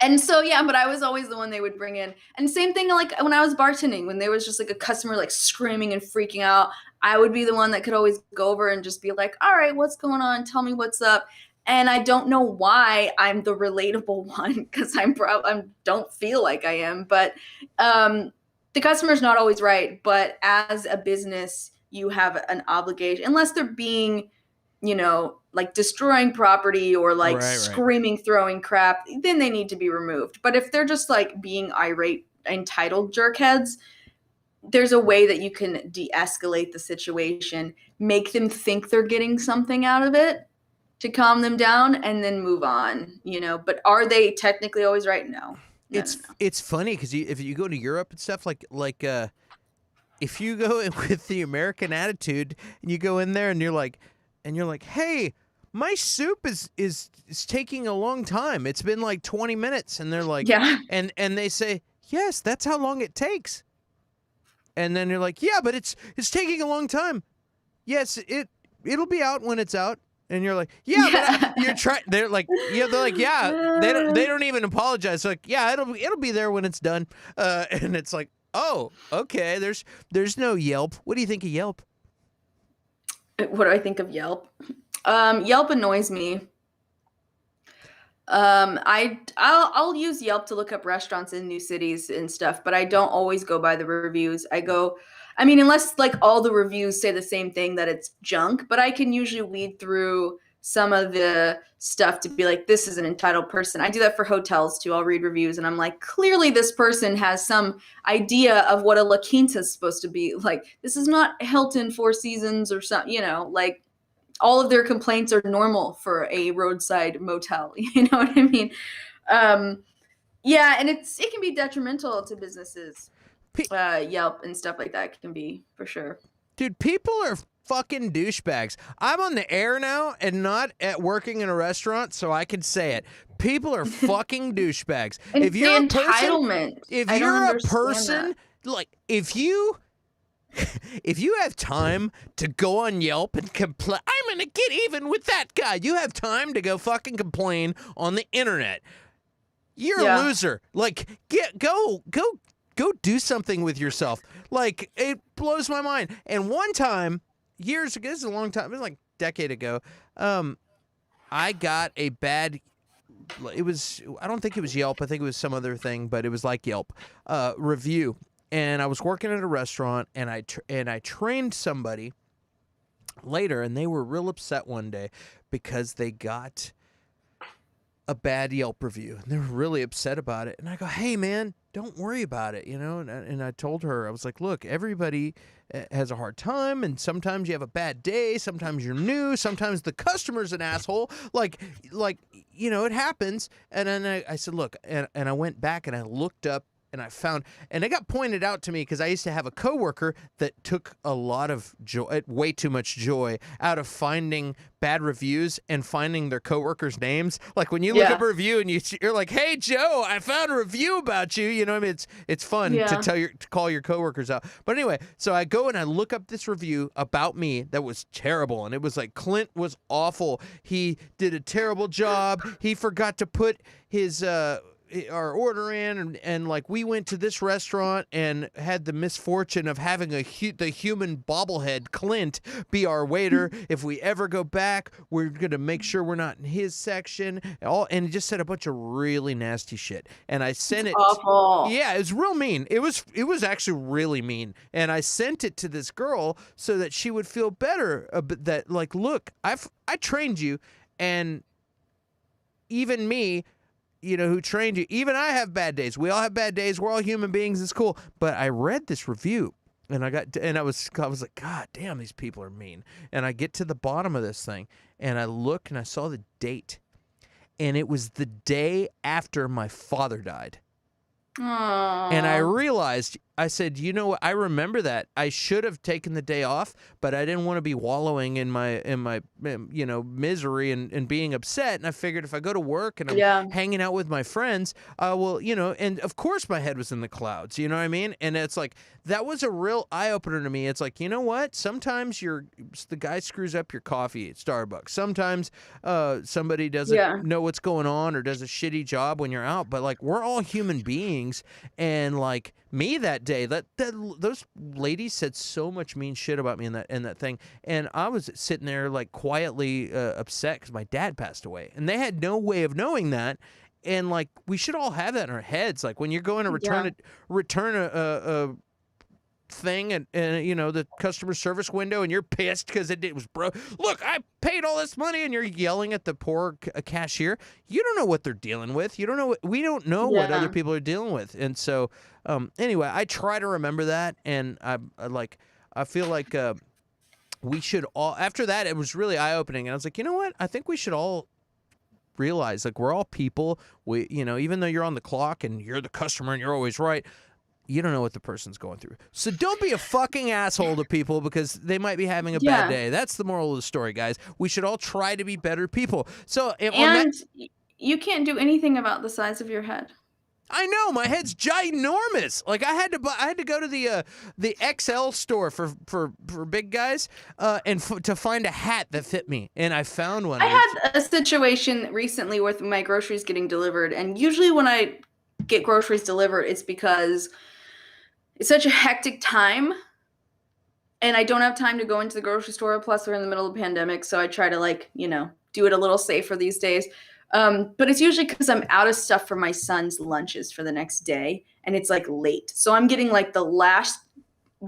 and so, yeah, but I was always the one they would bring in. And same thing when I was bartending, when there was just a customer screaming and freaking out, I would be the one that could always go over and just be like, all right, what's going on? Tell me what's up. And I don't know why I'm the relatable one, because I don't feel like I am. But the customer's not always right. But as a business, you have an obligation, unless they're being, destroying property or screaming, throwing crap, then they need to be removed. But if they're just being irate, entitled jerkheads, there's a way that you can de-escalate the situation, make them think they're getting something out of it to calm them down, and then move on, But are they technically always right? No, No. It's funny because if you go to Europe and stuff if you go in with the American attitude and you go in there and you're like, hey, my soup is taking a long time. It's been like 20 minutes, and they're like, Yeah. and they say, yes, that's how long it takes. And then you're like, yeah, but it's taking a long time. Yes, it'll be out when it's out. And you're like, yeah, but you're trying. They're like, yeah, they don't even apologize. They're like, yeah, it'll be there when it's done. And it's like, oh, okay. There's no Yelp. What do you think of Yelp? What do I think of Yelp? Yelp annoys me. I'll use Yelp to look up restaurants in new cities and stuff, but I don't always go by the reviews. Unless like all the reviews say the same thing, that it's junk, but I can usually weed through some of the stuff to be like, this is an entitled person. I do that for hotels too. I'll read reviews and I'm like, clearly this person has some idea of what a La Quinta is supposed to be. Like, this is not Hilton Four Seasons or something, like all of their complaints are normal for a roadside motel. You know what I mean? Yeah, and it can be detrimental to businesses. Yelp and stuff like that can be, for sure. Dude, people are fucking douchebags. I'm on the air now and not at working in a restaurant, so I can say it. People are fucking douchebags. And If you're the a person, entitlement. if I don't you're a understand person, that. like if you have time to go on Yelp and complain, I'm gonna get even with that guy. You have time to go fucking complain on the internet. You're a loser. Like, go do something with yourself. Like, it blows my mind. And one time, years ago, this is a long time, it was like a decade ago, I got a bad, I don't think it was Yelp, I think it was some other thing, but it was like Yelp, review. And I was working at a restaurant, and I trained somebody later, and they were real upset one day because they got a bad Yelp review, and they were really upset about it. And I go, hey, man, don't worry about it, And I told her, I was like, look, everybody has a hard time, and sometimes you have a bad day, sometimes you're new, sometimes the customer's an asshole, like it happens. And then I said, look, and I went back and I looked up. And I found, and it got pointed out to me because I used to have a coworker that took a lot of joy, way too much joy, out of finding bad reviews and finding their coworkers' names. Like when you look up a review and you're like, "Hey Joe, I found a review about you." You know what I mean? It's fun to call your coworkers out. But anyway, so I go and I look up this review about me that was terrible, and it was like, Clint was awful. He did a terrible job. He forgot to put his our order in, and like we went to this restaurant and had the misfortune of having the human bobblehead Clint be our waiter. If we ever go back, we're gonna make sure we're not in his section. And he just said a bunch of really nasty shit. And I sent it. Awful. Yeah, it was real mean. It was actually really mean. And I sent it to this girl so that she would feel better. That like, look, I trained you, and even me, who trained you, even I have bad days. We all have bad days. We're all human beings. It's cool. But I read this review, and I was like, God damn, these people are mean. And I get to the bottom of this thing, and I look, and I saw the date, and it was the day after my father died. Aww. And I realized, I said, you know what? I remember that. I should have taken the day off, but I didn't want to be wallowing in my misery and being upset. And I figured if I go to work and I'm hanging out with my friends, and of course my head was in the clouds, you know what I mean? And it's like, that was a real eye-opener to me. It's like, you know what? Sometimes the guy screws up your coffee at Starbucks. Sometimes somebody doesn't know what's going on or does a shitty job when you're out. But like, we're all human beings. And like me that day, those ladies said so much mean shit about me in that thing. And I was sitting there like quietly upset because my dad passed away. And they had no way of knowing that. And like, we should all have that in our heads. Like when you're going to return a thing and the customer service window, and you're pissed because it was broke. Look, I paid all this money, and you're yelling at the poor cashier. You don't know what they're dealing with. We don't know what other people are dealing with. And so anyway, I try to remember that, and I feel like we should all, after that, it was really eye-opening, and I was like, you know what, I think we should all realize, like, we're all people. We, even though you're on the clock and you're the customer and you're always right, you don't know what the person's going through. So don't be a fucking asshole to people because they might be having a bad day. That's the moral of the story, guys. We should all try to be better people. So, you can't do anything about the size of your head. I know, my head's ginormous. Like, I had to go to the XL store for big guys to find a hat that fit me, and I found one. I had a situation recently with my groceries getting delivered, and usually when I get groceries delivered, it's because it's such a hectic time and I don't have time to go into the grocery store. Plus, we're in the middle of the pandemic, so I try to do it a little safer these days. But it's usually because I'm out of stuff for my son's lunches for the next day, and it's like late. So I'm getting like the last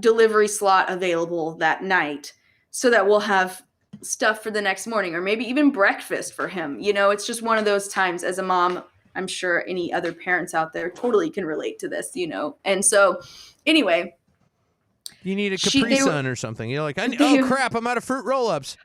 delivery slot available that night so that we'll have stuff for the next morning or maybe even breakfast for him. It's just one of those times as a mom. I'm sure any other parents out there totally can relate to this, And so anyway. You need a Capri Sun or something. You're like, oh crap, I'm out of fruit roll-ups.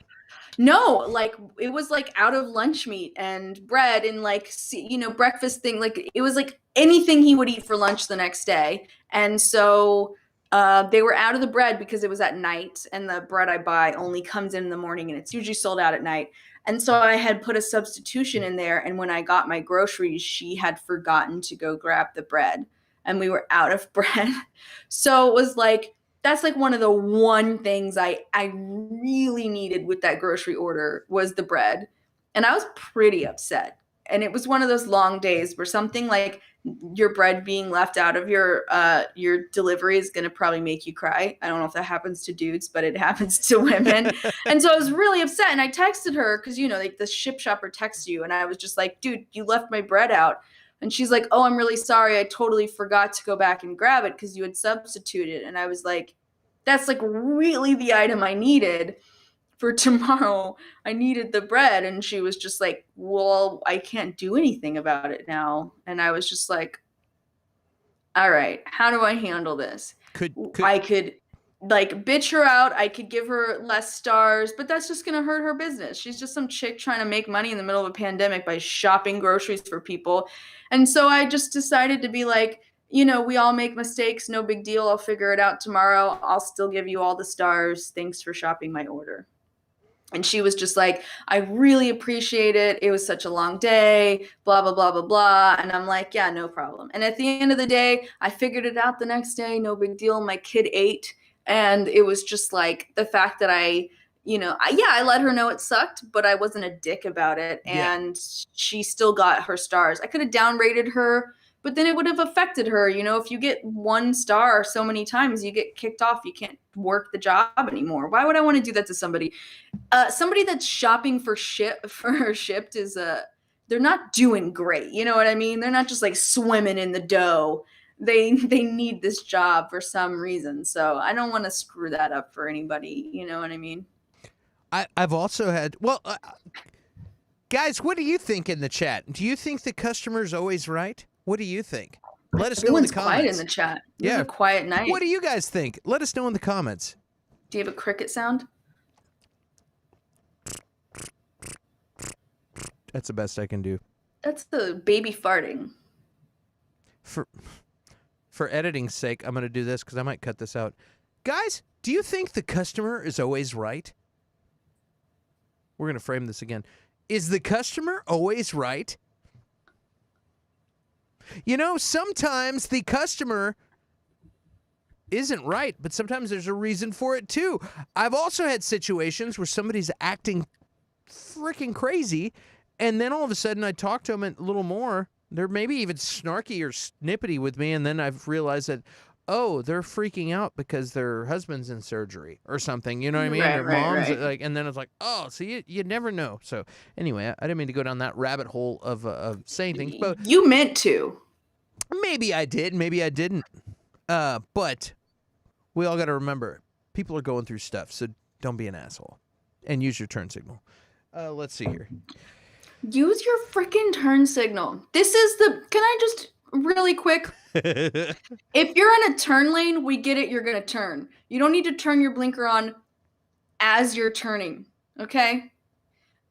No, like it was like out of lunch meat and bread and breakfast thing. Like it was like anything he would eat for lunch the next day. And so they were out of the bread because it was at night and the bread I buy only comes in the morning and it's usually sold out at night. And so I had put a substitution in there. And when I got my groceries, she had forgotten to go grab the bread and we were out of bread. So it was like, that's like one of the one things I really needed with that grocery order was the bread. And I was pretty upset. And it was one of those long days where something like your bread being left out of your delivery is going to probably make you cry. I don't know if that happens to dudes, but it happens to women. And so I was really upset. And I texted her because, like the ship shopper texts you. And I was just like, dude, you left my bread out. And she's like, oh, I'm really sorry. I totally forgot to go back and grab it because you had substituted. And I was like, that's like really the item I needed for tomorrow. I needed the bread. And she was just like, well, I can't do anything about it now. And I was just like, all right, how do I handle this? I could like bitch her out. I could give her less stars, but that's just going to hurt her business. She's just some chick trying to make money in the middle of a pandemic by shopping groceries for people. And so I just decided to be like, we all make mistakes. No big deal. I'll figure it out tomorrow. I'll still give you all the stars. Thanks for shopping my order. And she was just like, I really appreciate it. It was such a long day, blah, blah, blah, blah, blah. And I'm like, yeah, no problem. And at the end of the day, I figured it out the next day. No big deal. My kid ate. And it was just like the fact that I let her know it sucked, but I wasn't a dick about it. And she still got her stars. I could have downrated her, but then it would have affected her. If you get 1 star so many times, you get kicked off. You can't work the job anymore. Why would I want to do that to somebody? Somebody that's shopping for shipped is they're not doing great. You know what I mean? They're not just like swimming in the dough. They need this job for some reason. So I don't want to screw that up for anybody. You know what I mean? I've also had, guys, what do you think in the chat? Do you think the customer's always right? What do you think? Let us know in the comments. Everyone's quiet in the chat. This is a quiet night. What do you guys think? Let us know in the comments. Do you have a cricket sound? That's the best I can do. That's the baby farting. For editing's sake, I'm going to do this because I might cut this out. Guys, do you think the customer is always right? We're going to frame this again. Is the customer always right? Sometimes the customer isn't right, but sometimes there's a reason for it too. I've also had situations where somebody's acting freaking crazy, and then all of a sudden I talk to them a little more. They're maybe even snarky or snippety with me, and then I've realized that, oh, they're freaking out because their husband's in surgery or something. You know what I mean? Their mom's like, and then it's like, oh, so you never know. So anyway, I didn't mean to go down that rabbit hole of saying things, but you meant to. Maybe I did, maybe I didn't. But we all got to remember, people are going through stuff, so don't be an asshole and use your turn signal. Let's see here. Use your freaking turn signal. Can I just really quick? If you're in a turn lane, we get it. You're going to turn. You don't need to turn your blinker on as you're turning. Okay.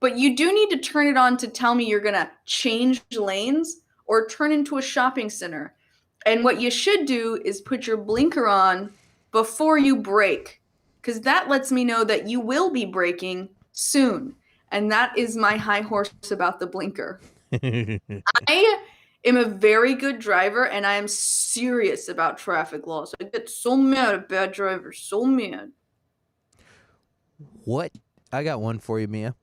but you do need to turn it on to tell me you're going to change lanes or turn into a shopping center. And what you should do is put your blinker on before you brake, because that lets me know that you will be braking soon. And that is my high horse about the blinker. I am a very good driver, and I am serious about traffic laws. I get so mad at bad drivers, so mad. What? I got one for you, Mia.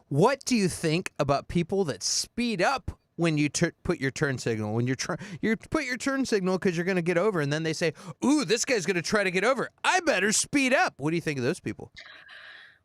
What do you think about people that speed up when you put your turn signal? When you put your turn signal because you're going to get over, and then they say, "Ooh, this guy's going to try to get over. I better speed up." What do you think of those people?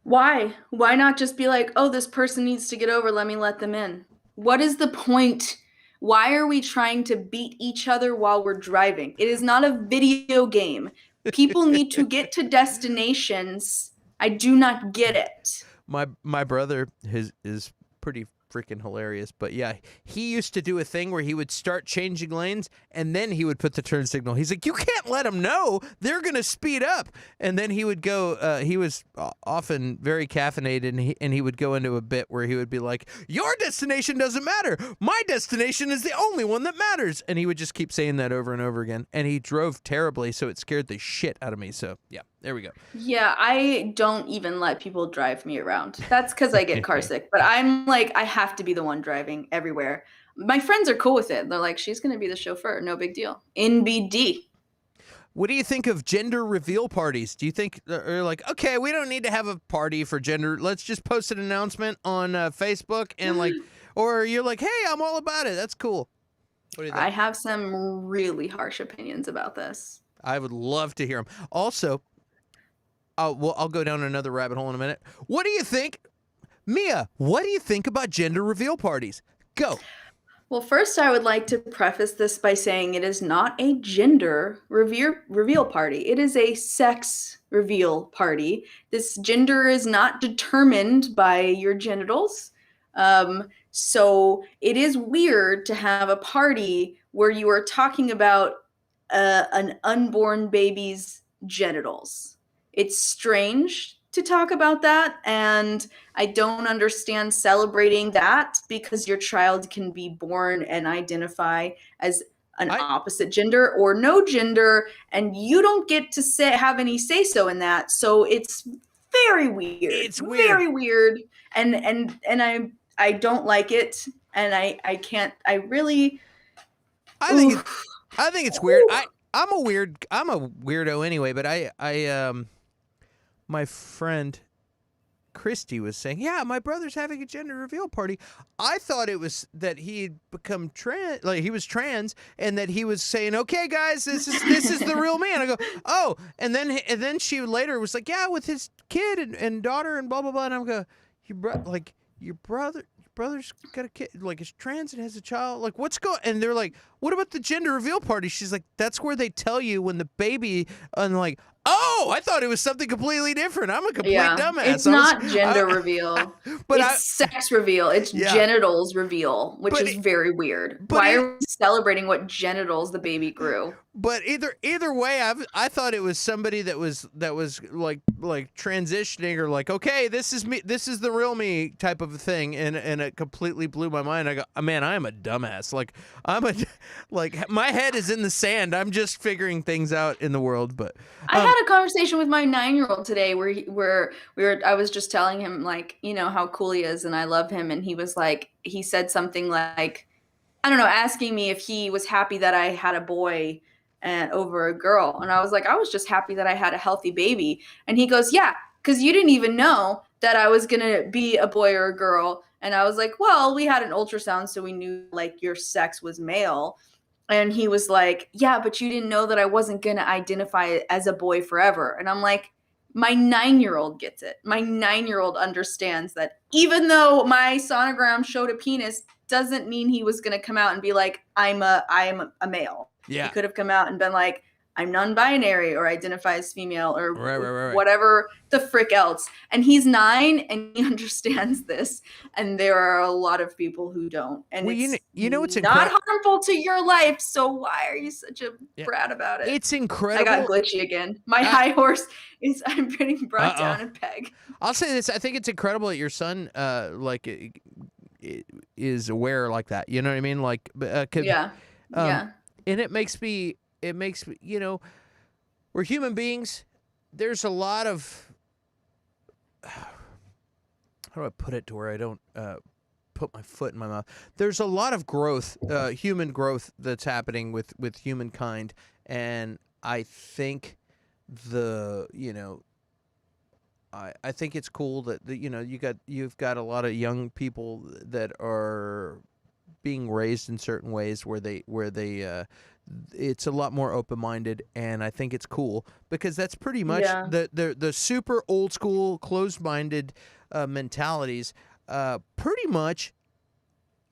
Why? Why not just be like, oh, this person needs to get over, let me let them in? What is the point? Why are we trying to beat each other while we're driving? It is not a video game. People need to get to destinations. I do not get it. My brother is pretty freaking hilarious, but yeah, he used to do a thing where he would start changing lanes and then he would put the turn signal. He's like, you can't let them know they're gonna speed up, and then he would go. He was often very caffeinated, and he would go into a bit where he would be like, your destination doesn't matter, my destination is the only one that matters, and he would just keep saying that over and over again, and he drove terribly, so it scared the shit out of me. So yeah, there we go. Yeah, I don't even let people drive me around. That's because I get car sick. But I'm like, I have to be the one driving everywhere. My friends are cool with it. They're like, she's going to be the chauffeur. No big deal. NBD. What do you think of gender reveal parties? Do you think they're like, okay, we don't need to have a party for gender. Let's just post an announcement on Facebook and like, or you're like, hey, I'm all about it. That's cool. What do you think? I have some really harsh opinions about this. I would love to hear them. Also, I'll go down another rabbit hole in a minute. What do you think, Mia? What do you think about gender reveal parties? Go. Well, first, I would like to preface this by saying it is not a gender reveal party. It is a sex reveal party. This gender is not determined by your genitals. So it is weird to have a party where you are talking about an unborn baby's genitals. It's strange to talk about that, and I don't understand celebrating that because your child can be born and identify as an opposite gender or no gender, and you don't get to have any say-so in that. So it's very weird. It's weird. Very weird, and I don't like it, and I can't. I think it's weird. I'm a weirdo anyway, but I my friend Christy was saying, yeah, my brother's having a gender reveal party. I thought it was that he'd become trans, like he was trans, and that he was saying, okay, guys, this is the real man. I go, oh, and then she later was like, yeah, with his kid and daughter and blah blah blah, and I'm go, your brother's got a kid, like is trans and has a child, like what's going? And they're like, what about the gender reveal party? She's like, that's where they tell you when the baby, and like, oh, I thought it was something completely different. I'm a complete dumbass. It's not gender reveal. But it's sex reveal. It's genitals reveal, which is very weird. Why are we celebrating what genitals the baby grew? But either way, I thought it was somebody that was like transitioning, or like, okay, this is me, this is the real me type of a thing, and it completely blew my mind. I go, man, I am a dumbass. Like my head is in the sand. I'm just figuring things out in the world. But I had a conversation with my 9-year-old today where I was just telling him, like, you know, how cool he is and I love him, and he was like, he said something like, I don't know, asking me if he was happy that I had a boy and over a girl. And I was like, I was just happy that I had a healthy baby. And he goes, yeah, because you didn't even know that I was going to be a boy or a girl. And I was like, well, we had an ultrasound, so we knew like your sex was male. And he was like, yeah, but you didn't know that I wasn't going to identify as a boy forever. And I'm like, my 9-year-old gets it. My 9-year-old understands that even though my sonogram showed a penis, doesn't mean he was going to come out and be like, I am a male. Yeah. He could have come out and been like, I'm non-binary or identify as female or Right. whatever the frick else. And he's 9 and he understands this. And there are a lot of people who don't. And Well, it's you know what's not harmful to your life. So why are you such a brat about it? It's incredible. I got glitchy again. My high horse is I'm getting brought down a peg. I'll say this. I think it's incredible that your son is aware like that. You know what I mean? Like, Yeah. And it makes me, you know, we're human beings. There's a lot of, how do I put it to where I don't put my foot in my mouth? There's a lot of growth, human growth that's happening with humankind. And I think I think it's cool that you've got a lot of young people that are being raised in certain ways where they it's a lot more open-minded, and I think it's cool because that's pretty much the super old school closed-minded mentalities pretty much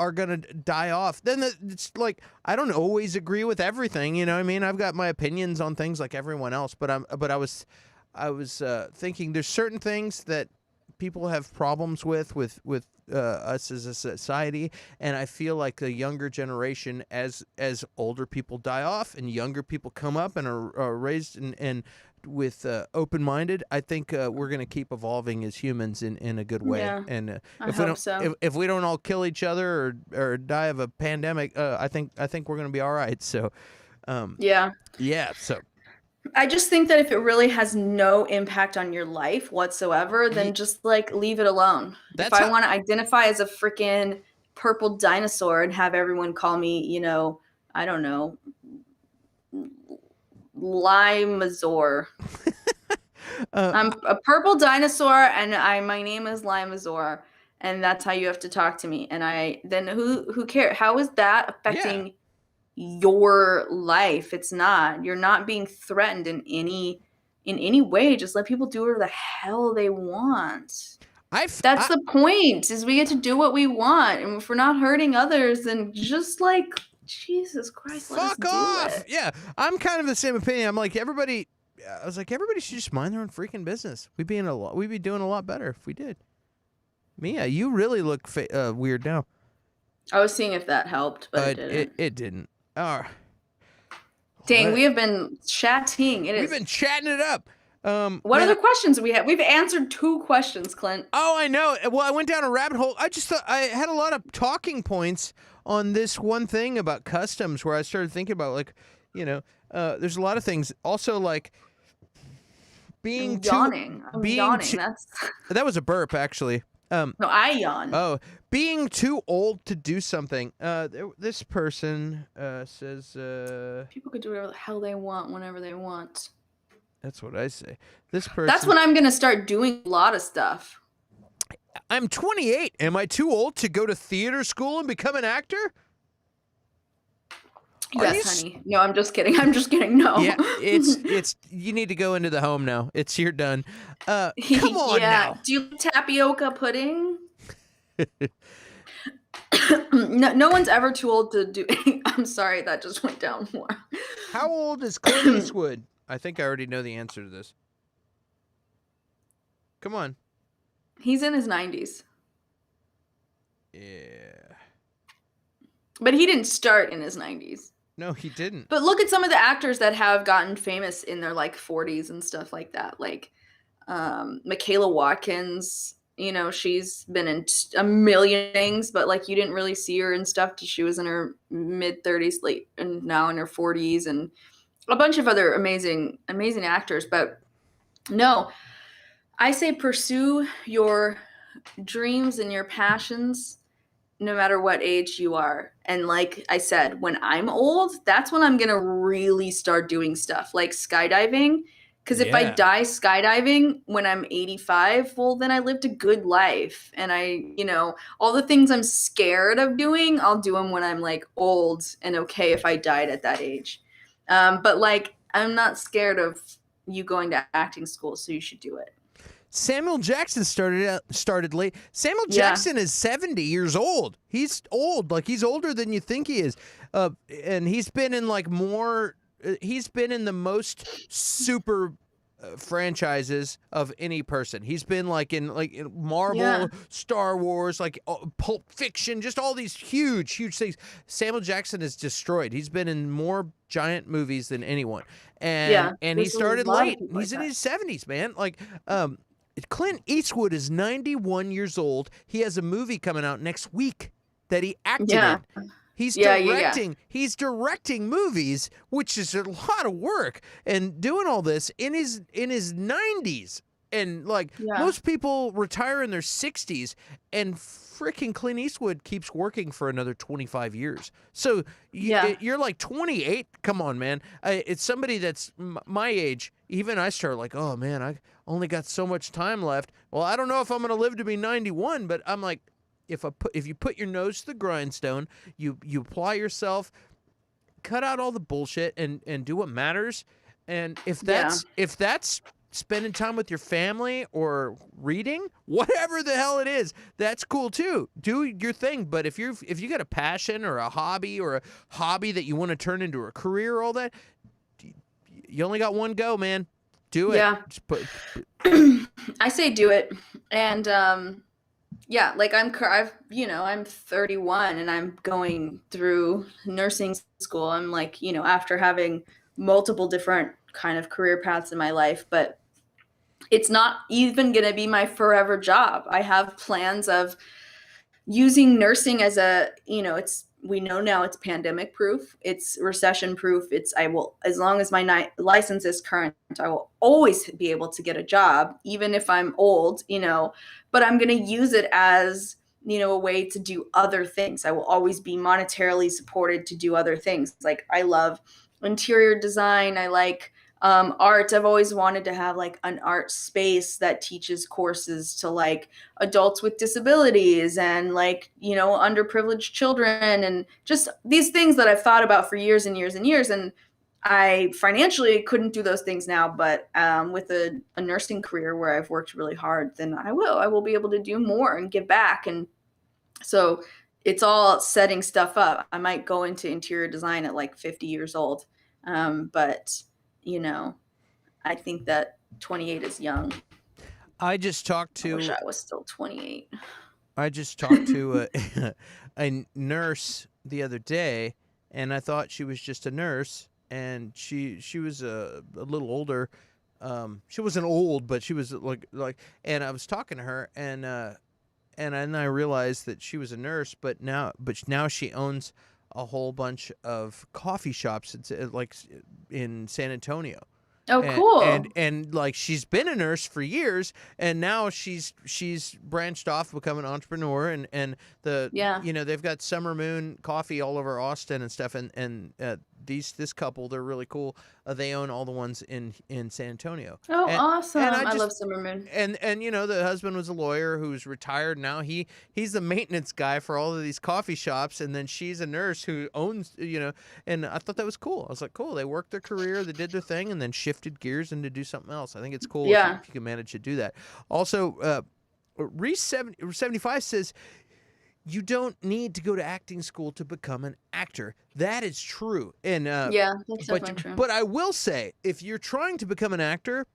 are gonna die off. Then it's like I don't always agree with everything, you know what I mean? I've got my opinions on things like everyone else, but I was thinking there's certain things that people have problems with us as a society, and I feel like the younger generation, as older people die off and younger people come up and are raised and with open-minded, I think we're going to keep evolving as humans in a good way. Yeah, and I hope so. if we don't all kill each other or die of a pandemic, I think we're going to be all right. So, so. I just think that if it really has no impact on your life whatsoever, then just like leave it alone. If I want to identify as a freaking purple dinosaur and have everyone call me, you know, I don't know, Limazor. I'm a purple dinosaur and my name is Limazor, and that's how you have to talk to me. And then who cares? How is that affecting your life? It's not. You're not being threatened in any way. Just let people do whatever the hell they want. That's the point, is we get to do what we want, and if we're not hurting others, then just like Jesus Christ, fuck off. Yeah, I'm kind of the same opinion. I'm like everybody should just mind their own freaking business. We'd be doing a lot better if we did. Mia, you really look weird now. I was seeing if that helped, but it didn't. It didn't. Oh. Dang, we have been chatting. We've been chatting it up. What other questions do we have? We've answered 2 questions, Clint. Oh, I know. Well, I went down a rabbit hole. I just thought I had a lot of talking points on this one thing about customs where I started thinking about, like, you know, there's a lot of things. Also, like, being yawning. That was a burp, actually. No, I yawn. Oh, being too old to do something. This person says... people could do whatever the hell they want whenever they want. That's what I say. This person... That's when I'm going to start doing a lot of stuff. I'm 28. Am I too old to go to theater school and become an actor? Yes, honey. No, I'm just kidding. No. Yeah, it's. You need to go into the home now. You're done. Come on now. Do you like tapioca pudding? No one's ever too old to do. I'm sorry, that just went down more. How old is Clint Eastwood? I think I already know the answer to this. Come on. He's in his 90s. Yeah. But he didn't start in his 90s. No, he didn't. But look at some of the actors that have gotten famous in their like 40s and stuff like that. Like Michaela Watkins, you know, she's been in a million things, but like you didn't really see her and stuff till she was in her mid 30s, late, and now in her 40s, and a bunch of other amazing actors. But no, I say pursue your dreams and your passions no matter what age you are. And like I said, when I'm old, that's when I'm going to really start doing stuff like skydiving. Because if I die skydiving when I'm 85, well, then I lived a good life. And all the things I'm scared of doing, I'll do them when I'm like old and okay if I died at that age. But like, I'm not scared of you going to acting school, so you should do it. Samuel Jackson started late. Samuel Jackson is 70 years old. He's old. Like, he's older than you think he is. And he's been in like more he's been in the most super franchises of any person. He's been in Marvel, Yeah. Star Wars, Pulp Fiction, just all these huge things. Samuel Jackson is destroyed. He's been in more giant movies than anyone, Yeah. and he There's a started lot of late. people He's like in that. his 70s, man. Clint Eastwood is 91 years old. He has a movie coming out next week that he acted Yeah. in. He's Yeah, directing. yeah. He's directing movies, which is a lot of work, and doing all this in his 90s. And Yeah. most people retire in their 60s, and freaking Clint Eastwood keeps working for another 25 years. So Yeah. you're like 28. Come on, man. It's somebody that's my age. Even I start oh man, I only got so much time left. Well, I don't know if I'm gonna live to be 91, but I'm like, if you put your nose to the grindstone, you apply yourself, cut out all the bullshit, and do what matters. And if that's spending time with your family or reading, whatever the hell it is, that's cool too. Do your thing. But if you got a passion or a hobby that you want to turn into a career, all that, you only got one go, man. Do it. Yeah. Just put, I say do it. And yeah, I'm 31 and I'm going through nursing school. I'm after having multiple different kind of career paths in my life, but it's not even going to be my forever job. I have plans of using nursing as we know now it's pandemic proof, it's recession proof. As long as my license is current, I will always be able to get a job, even if I'm old, but I'm going to use it as, a way to do other things. I will always be monetarily supported to do other things. I love interior design. I like art. I've always wanted to have an art space that teaches courses to adults with disabilities and underprivileged children, and just these things that I've thought about for years and years and years. And I financially couldn't do those things now, but with a nursing career where I've worked really hard, then I will be able to do more and give back. And so it's all setting stuff up. I might go into interior design at 50 years old. But I think that 28 is young. I just talked I wish to I was still 28. a nurse the other day, and I thought she was just a nurse, and she was a little older. She wasn't old, but she was and I was talking to her, and then I realized that she was a nurse, but now she owns a whole bunch of coffee shops in San Antonio. Oh, cool. And she's been a nurse for years, and now she's branched off, become an entrepreneur, and they've got Summer Moon Coffee all over Austin and stuff, and this couple, they're really cool. They own all the ones in San Antonio. Oh, awesome. And I love Summer Moon. And the husband was a lawyer who's retired now. He's the maintenance guy for all of these coffee shops, and then she's a nurse who owns, and I thought that was cool. I was like, cool. They worked their career, they did their thing, and then shifted gears and to do something else. I think it's cool if you can manage to do that. Also, Reese 75 says, you don't need to go to acting school to become an actor. That is true. And yeah, that's definitely true. But I will say, if you're trying to become an actor,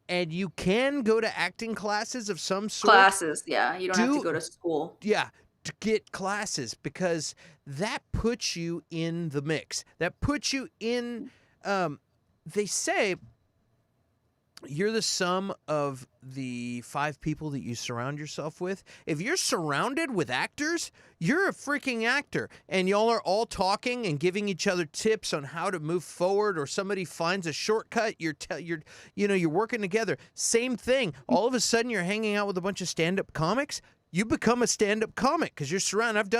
and you can go to acting classes of some sort. Classes, yeah. You don't have to go to school. Yeah, to get classes, because that puts you in the mix. That puts you in, they say, you're the sum of the 5 people that you surround yourself with. If you're surrounded with actors, you're a freaking actor, and y'all are all talking and giving each other tips on how to move forward, or somebody finds a shortcut. You're working together. Same thing. All of a sudden, you're hanging out with a bunch of stand-up comics. You become a stand-up comic because you're surrounded. I've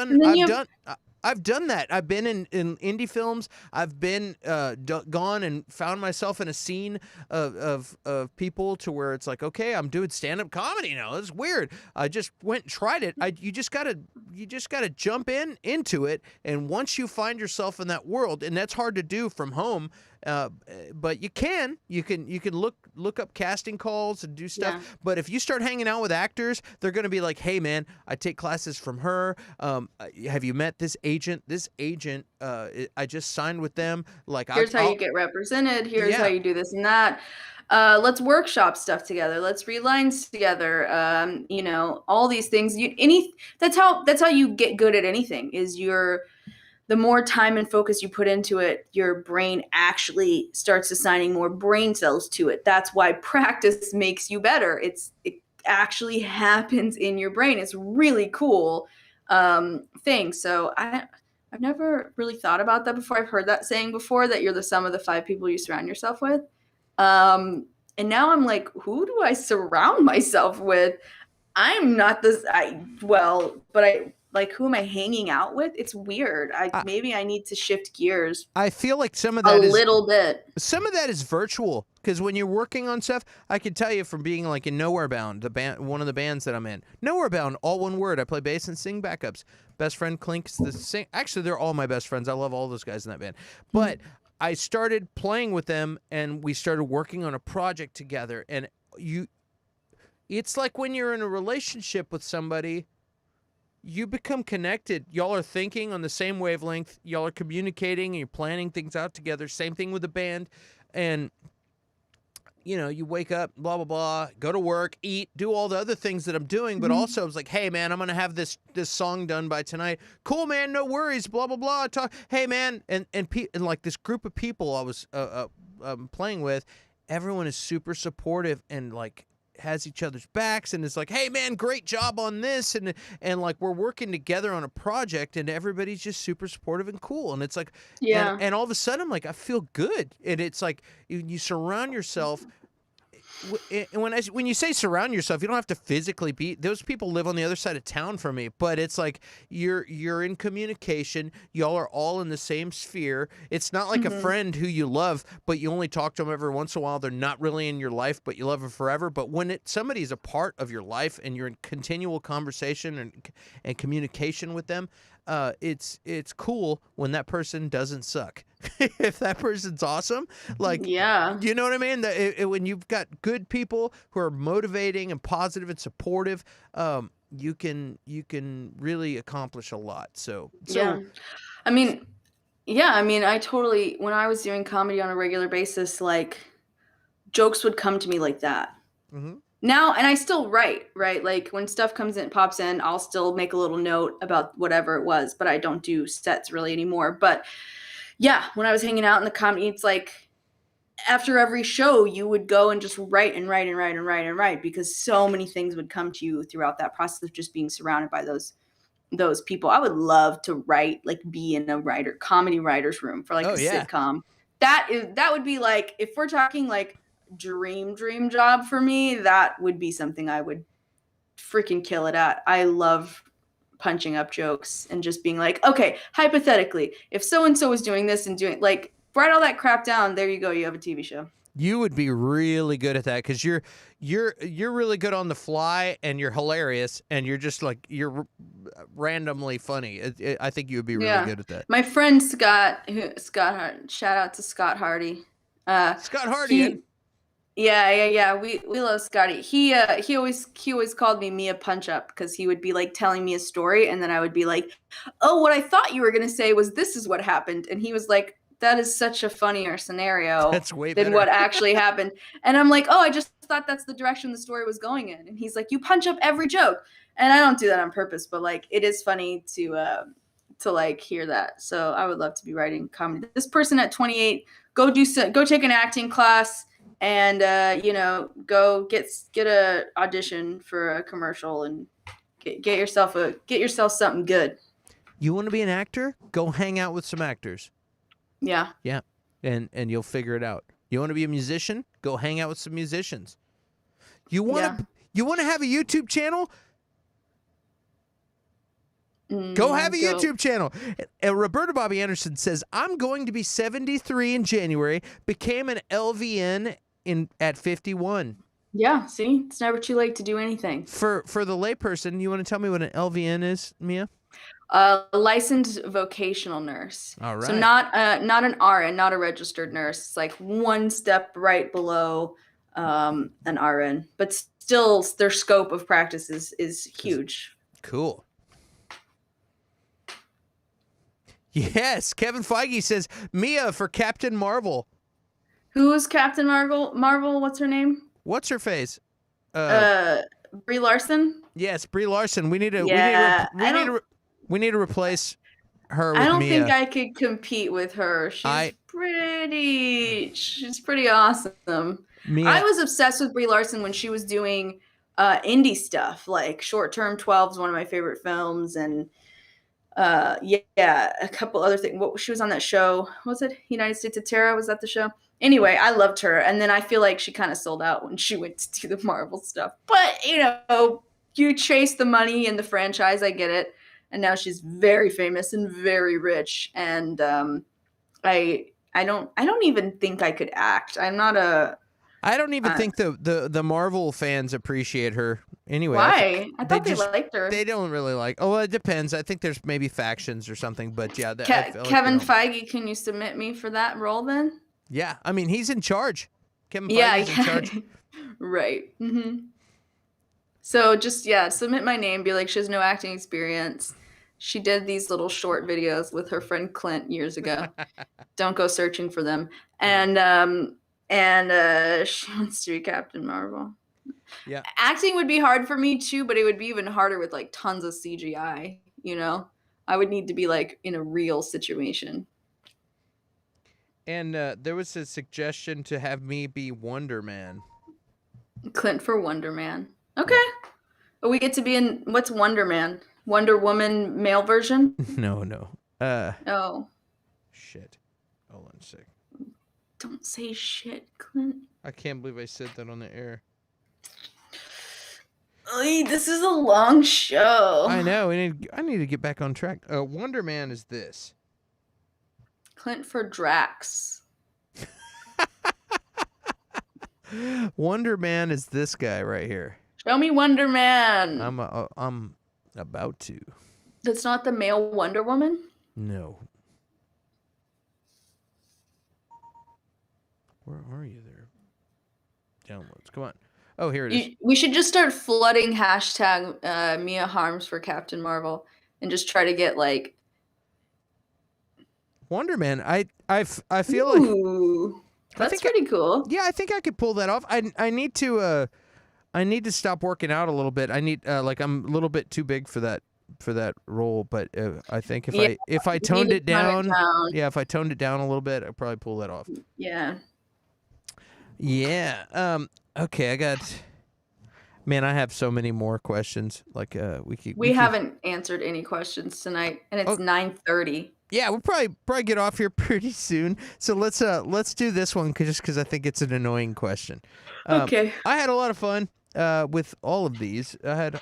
done that. I've been in indie films. I've been gone and found myself in a scene of people to where it's like, okay, I'm doing stand-up comedy now. It's weird. I just went and tried it. You just gotta jump into it. And once you find yourself in that world, and that's hard to do from home, But you can look up casting calls and do stuff. Yeah. But if you start hanging out with actors, they're going to be like, hey man, I take classes from her. Have you met this agent? I just signed with them. Like, Here's how you get represented. Here's how Yeah. you do this and that. Let's workshop stuff together. Let's read lines together. You know, all these things. That's how you get good at anything. The more time and focus you put into it, your brain actually starts assigning more brain cells to it. That's why practice makes you better. It actually happens in your brain. It's really cool thing. So I've never really thought about that before. I've heard that saying before, that you're the sum of the 5 people you surround yourself with. And now I'm like, who do I surround myself with? I'm not this. Who am I hanging out with? It's weird. Maybe I need to shift gears I feel like some of a that little bit. some of that is virtual, because when you're working on stuff, I can tell you from being like in Nowhere Bound, one of the bands that I'm in. Nowhere Bound, all one word. I play bass and sing backups. Best friend Clink's the sing. Actually, they're all my best friends. I love all those guys in that band. But I started playing with them, and we started working on a project together. And it's like when you're in a relationship with somebody, you become connected. Y'all are thinking on the same wavelength. Y'all are communicating and you're planning things out together. Same thing with the band. And, you know, you wake up, blah, blah, blah, go to work, eat, do all the other things that I'm doing. But also I was like, hey, man, I'm going to have this song done by tonight. Cool, man, no worries, blah, blah, blah. Hey, man. And like this group of people I was playing with, everyone is super supportive and like has each other's backs, and it's like, hey man, great job on this, and like we're working together on a project, and everybody's just super supportive and cool, and it's like, Yeah. and all of a sudden I'm like, I feel good, and it's like you surround yourself. When you say surround yourself, you don't have to physically be. Those people live on the other side of town from me, but it's like you're in communication. Y'all are all in the same sphere. It's not like a friend who you love, but you only talk to them every once in a while. They're not really in your life, but you love them forever. But when somebody's a part of your life and you're in continual conversation and communication with them, it's cool when that person doesn't suck. If that person's awesome, like, Yeah. you know what I mean? When you've got good people who are motivating and positive and supportive, you can really accomplish a lot. So Yeah. I mean, I totally, when I was doing comedy on a regular basis, like jokes would come to me like that. Mhm. Now, and I still write, right? Like when stuff pops in, I'll still make a little note about whatever it was, but I don't do sets really anymore. But yeah, when I was hanging out in the comedy, it's like after every show, you would go and just write and write and write and write and write, because so many things would come to you throughout that process of just being surrounded by those people. I would love to write, like be in a comedy writer's room for like a sitcom. That would be like, if we're talking like dream job for me, that would be something I would freaking kill it at. I love punching up jokes and just being like, okay, hypothetically, if so-and-so was doing this and doing, like, write all that crap down, there you go, you have a TV show. You would be really good at that, because you're really good on the fly, and you're hilarious, and you're just like, you're randomly funny. I think you would be really good at that. My friend Scott, shout out to Scott Hardy. Scott Hardy. Yeah. We love Scotty. He always called me Mia Punch Up, because he would be like telling me a story, and then I would be like, oh, what I thought you were gonna say was this is what happened, and he was like, that is such a funnier scenario than what actually happened. And I'm like, oh, I just thought that's the direction the story was going in. And he's like, you punch up every joke, and I don't do that on purpose, but like it is funny to like hear that. So I would love to be writing comedy. This person at 28, go take an acting class. And go get a audition for a commercial and get yourself something good. You want to be an actor? Go hang out with some actors. Yeah. Yeah, and you'll figure it out. You want to be a musician? Go hang out with some musicians. You want to have a YouTube channel? Go have a YouTube channel. And Roberta Bobby Anderson says, I'm going to be 73 in January, became an LVN at 51. Yeah, see? It's never too late to do anything. For the layperson, you want to tell me what an LVN is, Mia? A licensed vocational nurse. All right. So not an RN, not a registered nurse. It's like one step right below an RN, but still their scope of practice is huge. Cool. Yes, Kevin Feige says Mia for Captain Marvel. Who is Captain Marvel? What's her name? What's her face? Brie Larson. Yes, Brie Larson. We need to. Yeah, We need to replace her with I don't Mia. think I could compete with her. She's pretty awesome. Mia. I was obsessed with Brie Larson when she was doing indie stuff, like Short Term 12 is one of my favorite films, and a couple other things. She was on that show. What was it? United States of Terror? Was that the show? Anyway, I loved her, and then I feel like she kind of sold out when she went to do the Marvel stuff. But you chase the money and the franchise. I get it. And now she's very famous and very rich. And I don't even think I could act. I'm not a. I don't even think the Marvel fans appreciate her anyway. Why? I thought they liked her. They don't really like. Oh, well, it depends. I think there's maybe factions or something. But yeah, Kevin Feige, can you submit me for that role then? Yeah, I mean he's in charge. Kevin Feige's in charge. Right. Mm-hmm. So just submit my name. Be like, she has no acting experience. She did these little short videos with her friend Clint years ago. Don't go searching for them. And she wants to be Captain Marvel. Yeah. Acting would be hard for me too, but it would be even harder with like tons of CGI, I would need to be like in a real situation. And there was a suggestion to have me be Wonder Man. Clint for Wonder Man. Okay. But we get to be in, what's Wonder Man? Wonder Woman male version? No. Oh. Shit. Hold on a sec. Don't say shit, Clint. I can't believe I said that on the air. Oy, this is a long show. I know. I need to get back on track. Wonder Man is this. Clint for Drax. Wonder Man is this guy right here. Show me Wonder Man. I'm about to. That's not the male Wonder Woman? No. Where are you there? Downloads. Come on. Oh, here it is. We should just start flooding hashtag Mia Harms for Captain Marvel and just try to get like Wonder Man. I feel like that's pretty cool. Yeah, I think I could pull that off. I need to stop working out a little bit. I need I'm a little bit too big for that role, but I think if I toned it down, if I toned it down a little bit, I'd probably pull that off. Yeah. Yeah. Okay, Man, I have so many more questions. Like we haven't answered any questions tonight, and it's 9:30. Yeah, we'll probably get off here pretty soon. So let's do this one just because I think it's an annoying question. Okay. I had a lot of fun with all of these. I had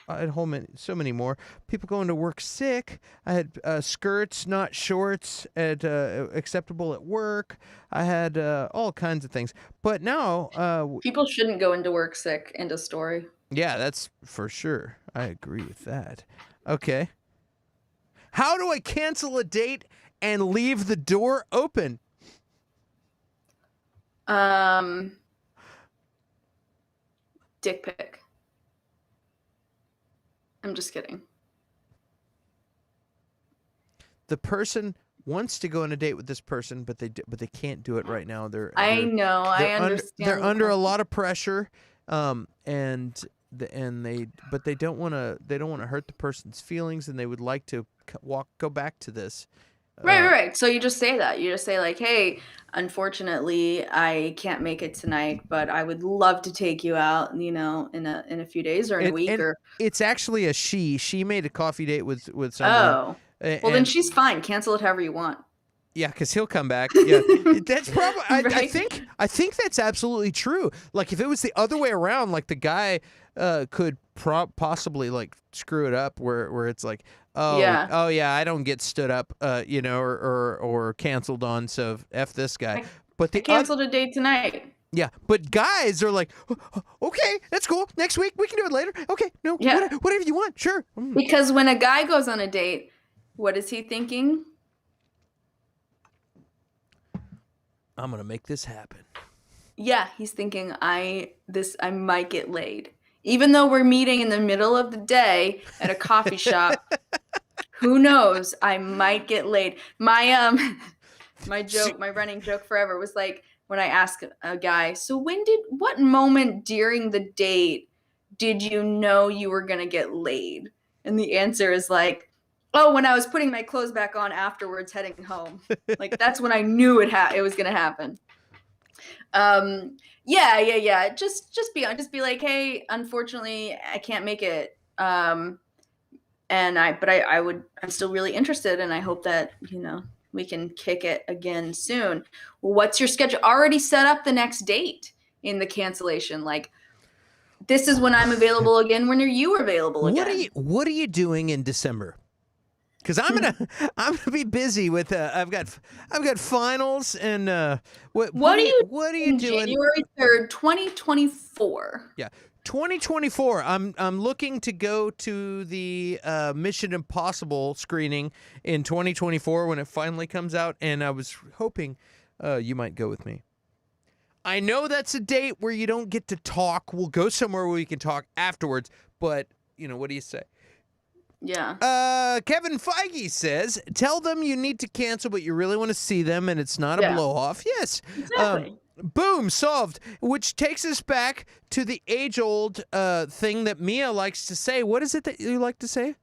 so many more people going to work sick. I had skirts, not shorts, at acceptable at work. I had all kinds of things. But now people shouldn't go into work sick. End of story. Yeah, that's for sure. I agree with that. Okay. How do I cancel a date and leave the door open? Dick pic. I'm just kidding. The person wants to go on a date with this person, but they can't do it right now. I know. I understand. They're under a lot of pressure, and they don't want to hurt the person's feelings, and they would like to go back to this. Right. So you just say that. You just say like, "Hey, unfortunately, I can't make it tonight, but I would love to take you out, in a few days or in a week." Or it's actually a she. She made a coffee date with someone. Oh, well, then she's fine. Cancel it however you want. Yeah, because he'll come back. Yeah, that's probably. Right? I think that's absolutely true. Like if it was the other way around, like the guy could possibly like screw it up, where it's like, oh yeah, I don't get stood up, or canceled on. So F this guy. But I canceled a date tonight. Yeah, but guys are like, okay, that's cool. Next week we can do it later. Okay, no, whatever you want, sure. Because when a guy goes on a date, What is he thinking? I'm gonna make this happen. Yeah, he's thinking I might get laid. Even though we're meeting in the middle of the day at a coffee shop, who knows? I might get laid. My my running joke forever was like when I ask a guy, so what moment during the date did you know you were gonna get laid? And the answer is like, oh, when I was putting my clothes back on afterwards heading home. Like that's when I knew it was gonna happen. Yeah. Just be like, hey, unfortunately I can't make it. I'm still really interested, and I hope that, we can kick it again soon. What's your schedule? Already set up the next date in the cancellation. Like, this is when I'm available again. When are you available again? What are you doing in December? Because I'm gonna be busy with I've got finals and what are you doing? January 3rd, 2024. Yeah. 2024. I'm looking to go to the Mission Impossible screening in 2024 when it finally comes out, and I was hoping you might go with me. I know that's a date where you don't get to talk. We'll go somewhere where we can talk afterwards, but what do you say? Yeah. Kevin Feige says, tell them you need to cancel, but you really want to see them, and it's not a blow-off. Yes. Exactly. Boom, solved. Which takes us back to the age-old thing that Mia likes to say. What is it that you like to say?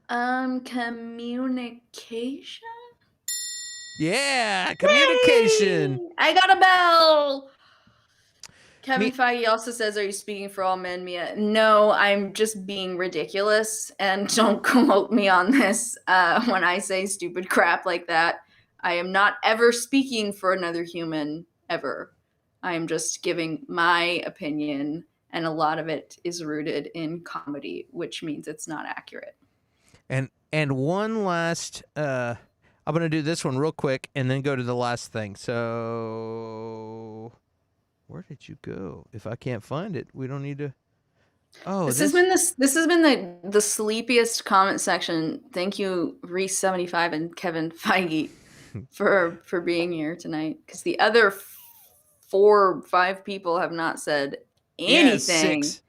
Communication. Yeah, communication. Yay! I got a bell. Kevin Feige also says, are you speaking for all men, Mia? No, I'm just being ridiculous, and don't quote me on this when I say stupid crap like that. I am not ever speaking for another human, ever. I am just giving my opinion, and a lot of it is rooted in comedy, which means it's not accurate. And one last, I'm going to do this one real quick and then go to the last thing. So... where did you go? If I can't find it, we don't need to. Oh, this has been the sleepiest comment section. Thank you, Reese75 and Kevin Feige, for being here tonight. Because the other 4 or 5 people have not said anything. 6.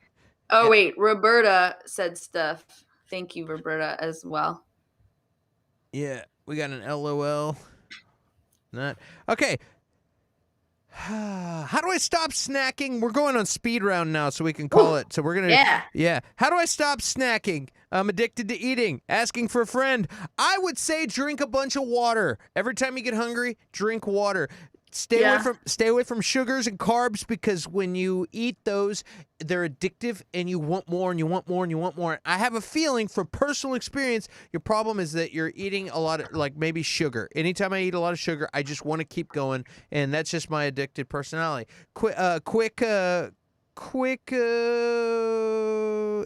Oh wait, Roberta said stuff. Thank you, Roberta, as well. Yeah, we got an LOL. Not okay. How do I stop snacking? We're going on speed round now, so we can call it. So we're gonna yeah. How do I stop snacking? I'm addicted to eating. Asking for a friend. I would say drink a bunch of water. Every time you get hungry, drink water. Stay away from sugars and carbs, because when you eat those, they're addictive and you want more and you want more and you want more. I have a feeling from personal experience, your problem is that you're eating a lot of, like, maybe sugar. Anytime I eat a lot of sugar, I just want to keep going, and that's just my addicted personality. Quick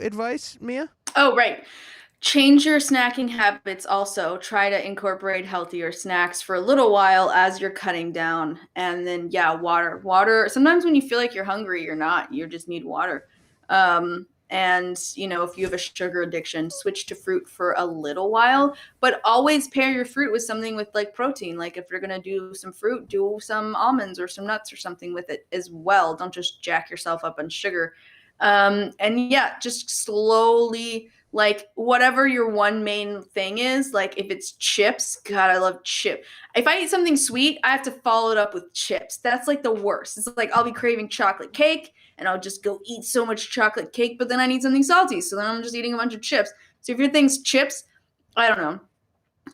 advice, Mia? Oh, right. Change your snacking habits also. Try to incorporate healthier snacks for a little while as you're cutting down. And then, water. Water, sometimes when you feel like you're hungry, you're not. You just need water. And, if you have a sugar addiction, switch to fruit for a little while. But always pair your fruit with something with, like, protein. Like, if you're going to do some fruit, do some almonds or some nuts or something with it as well. Don't just jack yourself up on sugar. Just slowly... like, whatever your one main thing is, like, if it's chips, God, I love chip. If I eat something sweet, I have to follow it up with chips. That's, like, the worst. It's like I'll be craving chocolate cake, and I'll just go eat so much chocolate cake, but then I need something salty, so then I'm just eating a bunch of chips. So if your thing's chips, I don't know,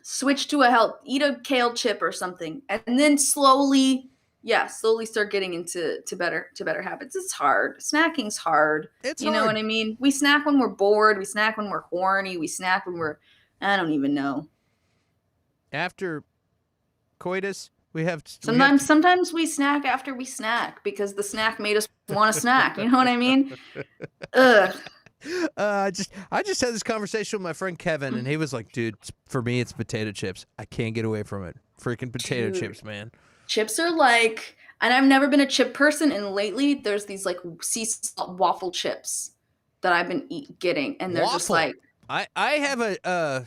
switch to eat a kale chip or something, and then slowly start getting into better habits. It's hard. Snacking's hard. It's hard. Know what I mean? We snack when we're bored. We snack when we're horny. We snack when we're, I don't even know. After coitus, sometimes we snack after we snack because the snack made us want to snack. You know what I mean? Ugh. I just had this conversation with my friend Kevin, and he was like, dude, for me, it's potato chips. I can't get away from it. Freaking potato chips, man. Chips are like, and I've never been a chip person, and lately there's these, like, sea salt waffle chips that I've been getting, and they're just like... I have a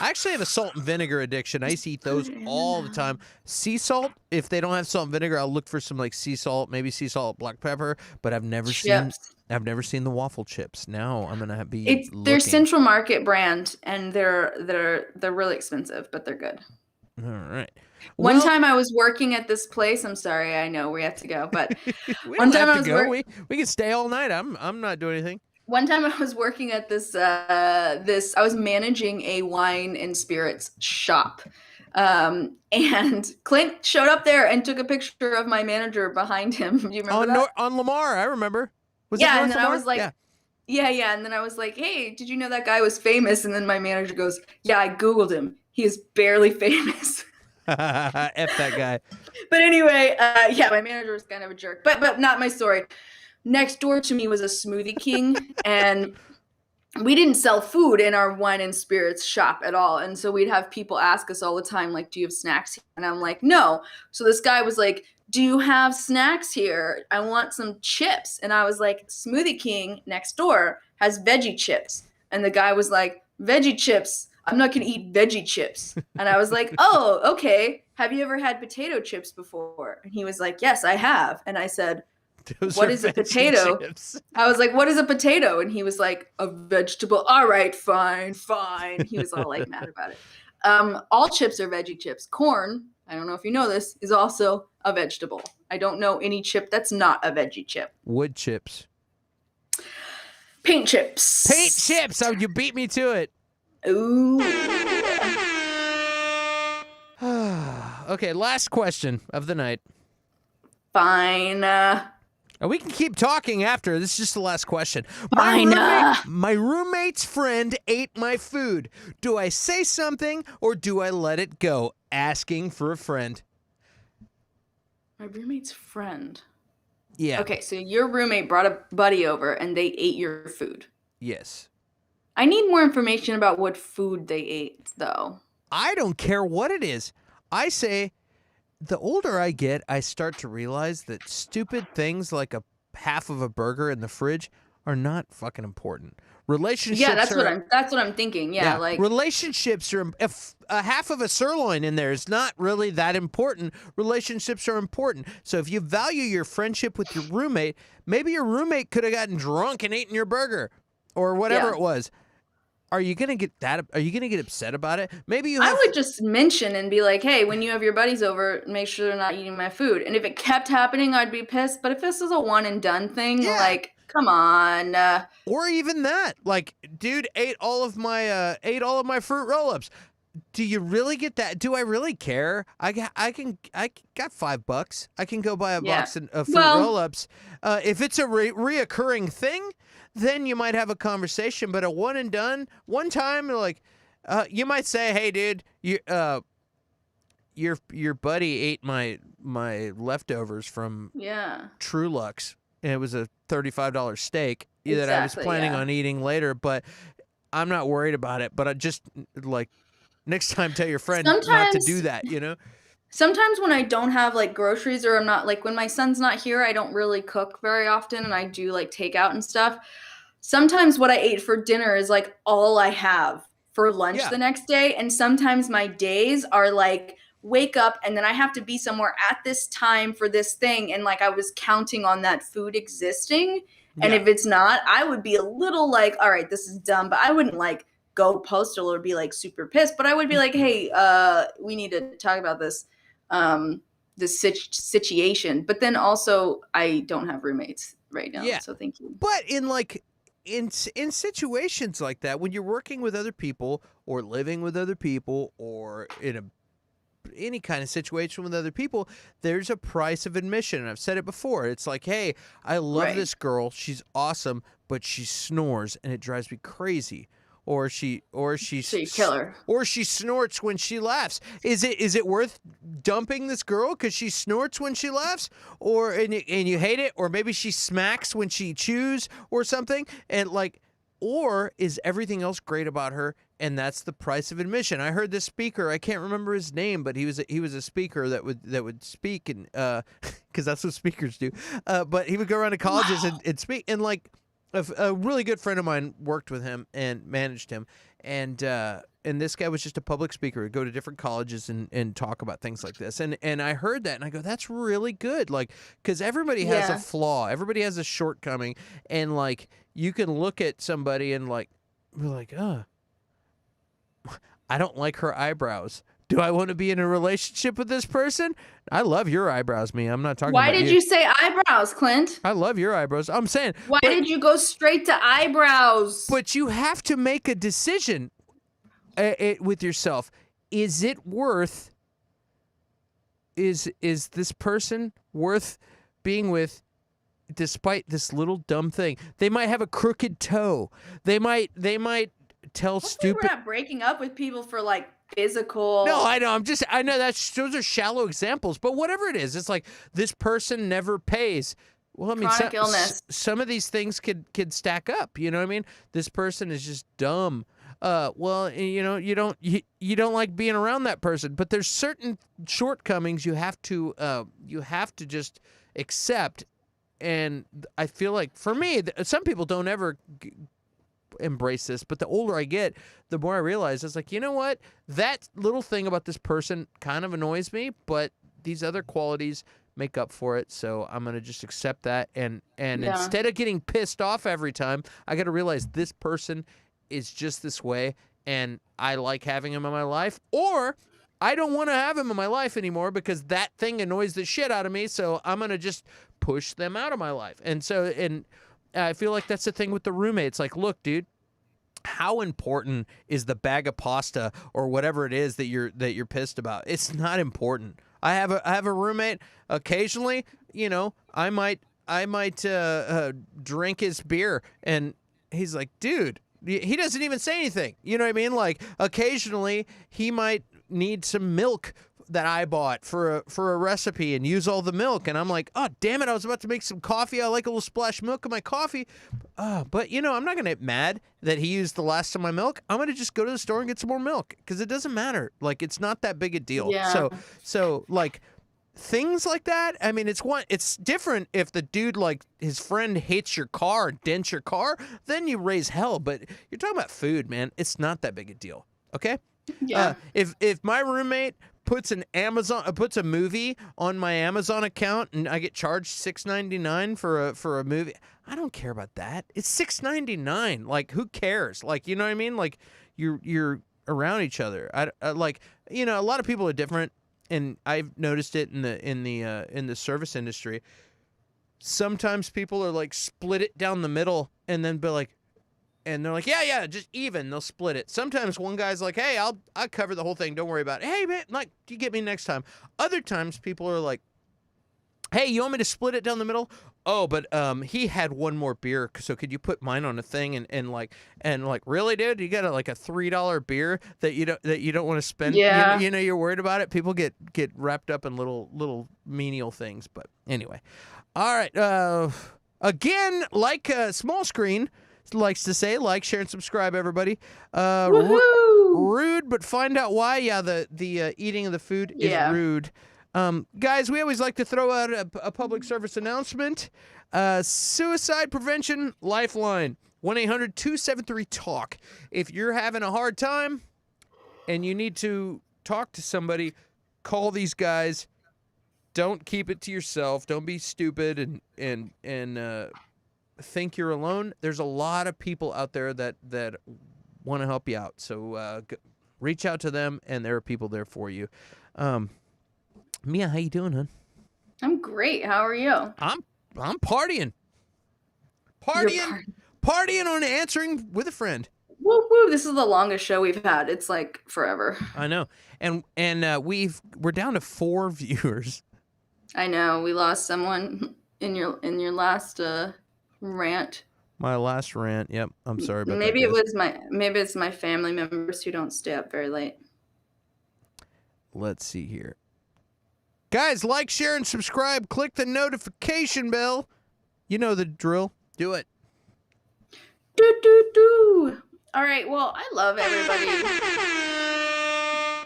I actually have a salt and vinegar addiction. I used to eat those all the time. Sea salt, if they don't have salt and vinegar, I'll look for some like sea salt, maybe sea salt, black pepper. But I've never seen the waffle chips. Now I'm gonna be. They're Central Market brand, and they're really expensive, but they're good. All right. One time I was working at this place. I'm sorry, I know we have to go, but one time I was we can stay all night. I'm not doing anything. One time I was working at this I was managing a wine and spirits shop. And Clint showed up there and took a picture of my manager behind him. Do you remember that? On Lamar, I remember. And then I was like, yeah. And then I was like, hey, did you know that guy was famous? And then my manager goes, yeah, I Googled him. He is barely famous. F that guy. But anyway, my manager was kind of a jerk. But not my story. Next door to me was a Smoothie King, and we didn't sell food in our wine and spirits shop at all. And so we'd have people ask us all the time, like, do you have snacks here? And I'm like, no. So this guy was like, do you have snacks here? I want some chips. And I was like, Smoothie King next door has veggie chips. And the guy was like, veggie chips? I'm not going to eat veggie chips. And I was like, oh, okay. Have you ever had potato chips before? And he was like, yes, I have. And I said, what is a potato? Chips. I was like, what is a potato? And he was like, a vegetable. All right, fine. He was all like mad about it. All chips are veggie chips. Corn, I don't know if you know this, is also a vegetable. I don't know any chip that's not a veggie chip. Wood chips. Paint chips. Paint chips. Oh, you beat me to it. Ooh. Okay, last question of the night. Fine. We can keep talking after. This is just the last question. My roommate's friend ate my food. Do I say something or do I let it go? Asking for a friend. My roommate's friend? Yeah. Okay, so your roommate brought a buddy over and they ate your food. Yes. I need more information about what food they ate, though. I don't care what it is. I say, the older I get, I start to realize that stupid things like a half of a burger in the fridge are not fucking important. Relationships. Yeah, that's what I'm thinking. Yeah, like relationships are. If a half of a sirloin in there is not really that important, relationships are important. So if you value your friendship with your roommate, maybe your roommate could have gotten drunk and eaten your burger, or whatever it was. Are you gonna get that? Are you gonna get upset about it? Maybe you. I would just mention and be like, "Hey, when you have your buddies over, make sure they're not eating my food." And if it kept happening, I'd be pissed. But if this is a one and done thing, like, come on. Or even that, like, dude ate all of my fruit roll-ups. Do you really get that? Do I really care? I got $5. I can go buy a box of fruit roll-ups. If it's a reoccurring thing, then you might have a conversation. But a one and done, one time, like, you might say, "Hey, dude, your buddy ate my leftovers from Trulux, and it was a $35 steak that I was planning on eating later, but I'm not worried about it. But I just like." Next time, tell your friend not to do that, you know? Sometimes when I don't have, like, groceries, or I'm not, like, when my son's not here, I don't really cook very often, and I do, like, takeout and stuff. Sometimes what I ate for dinner is, like, all I have for lunch the next day, and sometimes my days are, like, wake up, and then I have to be somewhere at this time for this thing, and, like, I was counting on that food existing, and if it's not, I would be a little like, all right, this is dumb, but I wouldn't, like, go postal or be like super pissed, but I would be like, hey, we need to talk about this situation. But then also I don't have roommates right now, so thank you. But in situations like that, when you're working with other people or living with other people or in any kind of situation with other people, there's a price of admission. And I've said it before. It's like, hey, I love this girl. She's awesome, but she snores and it drives me crazy. Or so you kill her. Or she snorts when she laughs. Is it worth dumping this girl because she snorts when she laughs, and you hate it? Or maybe she smacks when she chews or something, or is everything else great about her? And that's the price of admission. I heard this speaker. I can't remember his name, but he was a speaker that would speak, and because that's what speakers do. But he would go around to colleges and speak, and a really good friend of mine worked with him and managed him, and this guy was just a public speaker. He'd go to different colleges and talk about things like this. And I heard that and I go, that's really good. Like, because everybody has a flaw. Everybody has a shortcoming. And like, you can look at somebody and like, we're like, I don't like her eyebrows. Do I want to be in a relationship with this person? I love your eyebrows, Mia. I'm not talking about you. Why did you say eyebrows, Clint? I love your eyebrows. I'm saying. Why did you go straight to eyebrows? But you have to make a decision with yourself. Is it worth? Is this person worth being with? Despite this little dumb thing, they might have a crooked toe. They might tell Hopefully we're not breaking up with people for like physical. No, I know. I know those are shallow examples, but whatever it is, it's like this person never pays. Well, I mean, chronic illness. Some of these things could stack up. You know what I mean? This person is just dumb. Well, you know, you don't like being around that person, but there's certain shortcomings you have to just accept. And I feel like for me, some people don't ever embrace this, but the older I get, the more I realize it's like, you know what? That little thing about this person kind of annoys me, but these other qualities make up for it. So I'm going to just accept that. And instead of getting pissed off every time, I got to realize this person is just this way and I like having him in my life, or I don't want to have him in my life anymore because that thing annoys the shit out of me. So I'm going to just push them out of my life. And I feel like that's the thing with the roommates. Like, look, dude, how important is the bag of pasta or whatever it is that you're pissed about? It's not important. I have a roommate. Occasionally, you know, I might drink his beer, and he's like, dude, he doesn't even say anything. You know what I mean? Like, occasionally he might need some milk that I bought for a recipe and use all the milk, and I'm like, oh damn it, I was about to make some coffee. I like a little splash of milk in my coffee, but you know, I'm not gonna get mad that he used the last of my milk. I'm gonna just go to the store and get some more milk because it doesn't matter. Like, it's not that big a deal. Yeah. So like things like that. I mean, it's different if the dude, like, his friend hits your car, dents your car, then you raise hell. But you're talking about food, man. It's not that big a deal. Okay. Yeah. If my roommate puts a movie on my Amazon account and I get charged $6.99 for a movie, I don't care about that. It's $6.99. Like, who cares? Like, you know what I mean? Like, you're around each other. I like, you know, a lot of people are different, and I've noticed it in the service industry. Sometimes people are like, split it down the middle, and then be like, and they're like, yeah, just even. They'll split it. Sometimes one guy's like, hey, I'll cover the whole thing. Don't worry about it. Hey, man, like, you get me next time. Other times people are like, hey, you want me to split it down the middle? Oh, but he had one more beer, so could you put mine on a thing? And like, really, dude? You got a $3 beer that you don't want to spend? Yeah. You know, you're worried about it. People get wrapped up in little menial things. But anyway, all right. Again, like Small Screen likes to say, like, share, and subscribe, everybody. Rude, but find out why. Yeah, the eating of the food is rude. Guys, we always like to throw out a public service announcement. Suicide Prevention Lifeline, 1-800-273-TALK. If you're having a hard time and you need to talk to somebody, call these guys. Don't keep it to yourself. Don't be stupid and think you're alone. There's a lot of people out there that want to help you out. So reach out to them, and there are people there for you. Mia, how you doing, hon? I'm great. How are you? I'm partying. Partying on Answering with a Friend. Woo woo! This is the longest show we've had. It's like forever. I know, and we're down to 4 viewers. I know. We lost someone in your last rant. My last rant. Yep. I'm sorry about maybe that. Maybe it's my family members who don't stay up very late. Let's see here. Guys, like, share, and subscribe. Click the notification bell. You know the drill. Do it. Do. All right. Well, I love everybody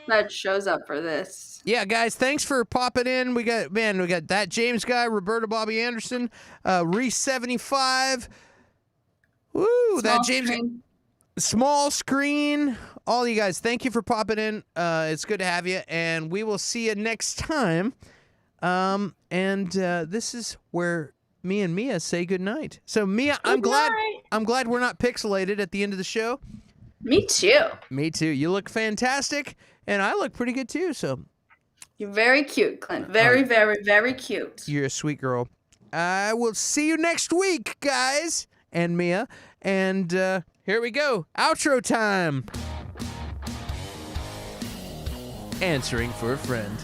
that shows up for this. Yeah, guys, thanks for popping in. We got that James guy, Roberta Bobby Anderson, Reese 75. Woo, that James. Small Screen. all you guys, thank you for popping in. It's good to have you, and we will see you next time. This is where me and Mia say goodnight. So Mia, I'm glad we're not pixelated at the end of the show. Me too. Me too. You look fantastic, and I look pretty good too. So You're very cute, Clint. Very, very, very cute. you're a sweet girl. I will see you next week, guys, and Mia. And here we go. Outro time. Answering for a friend.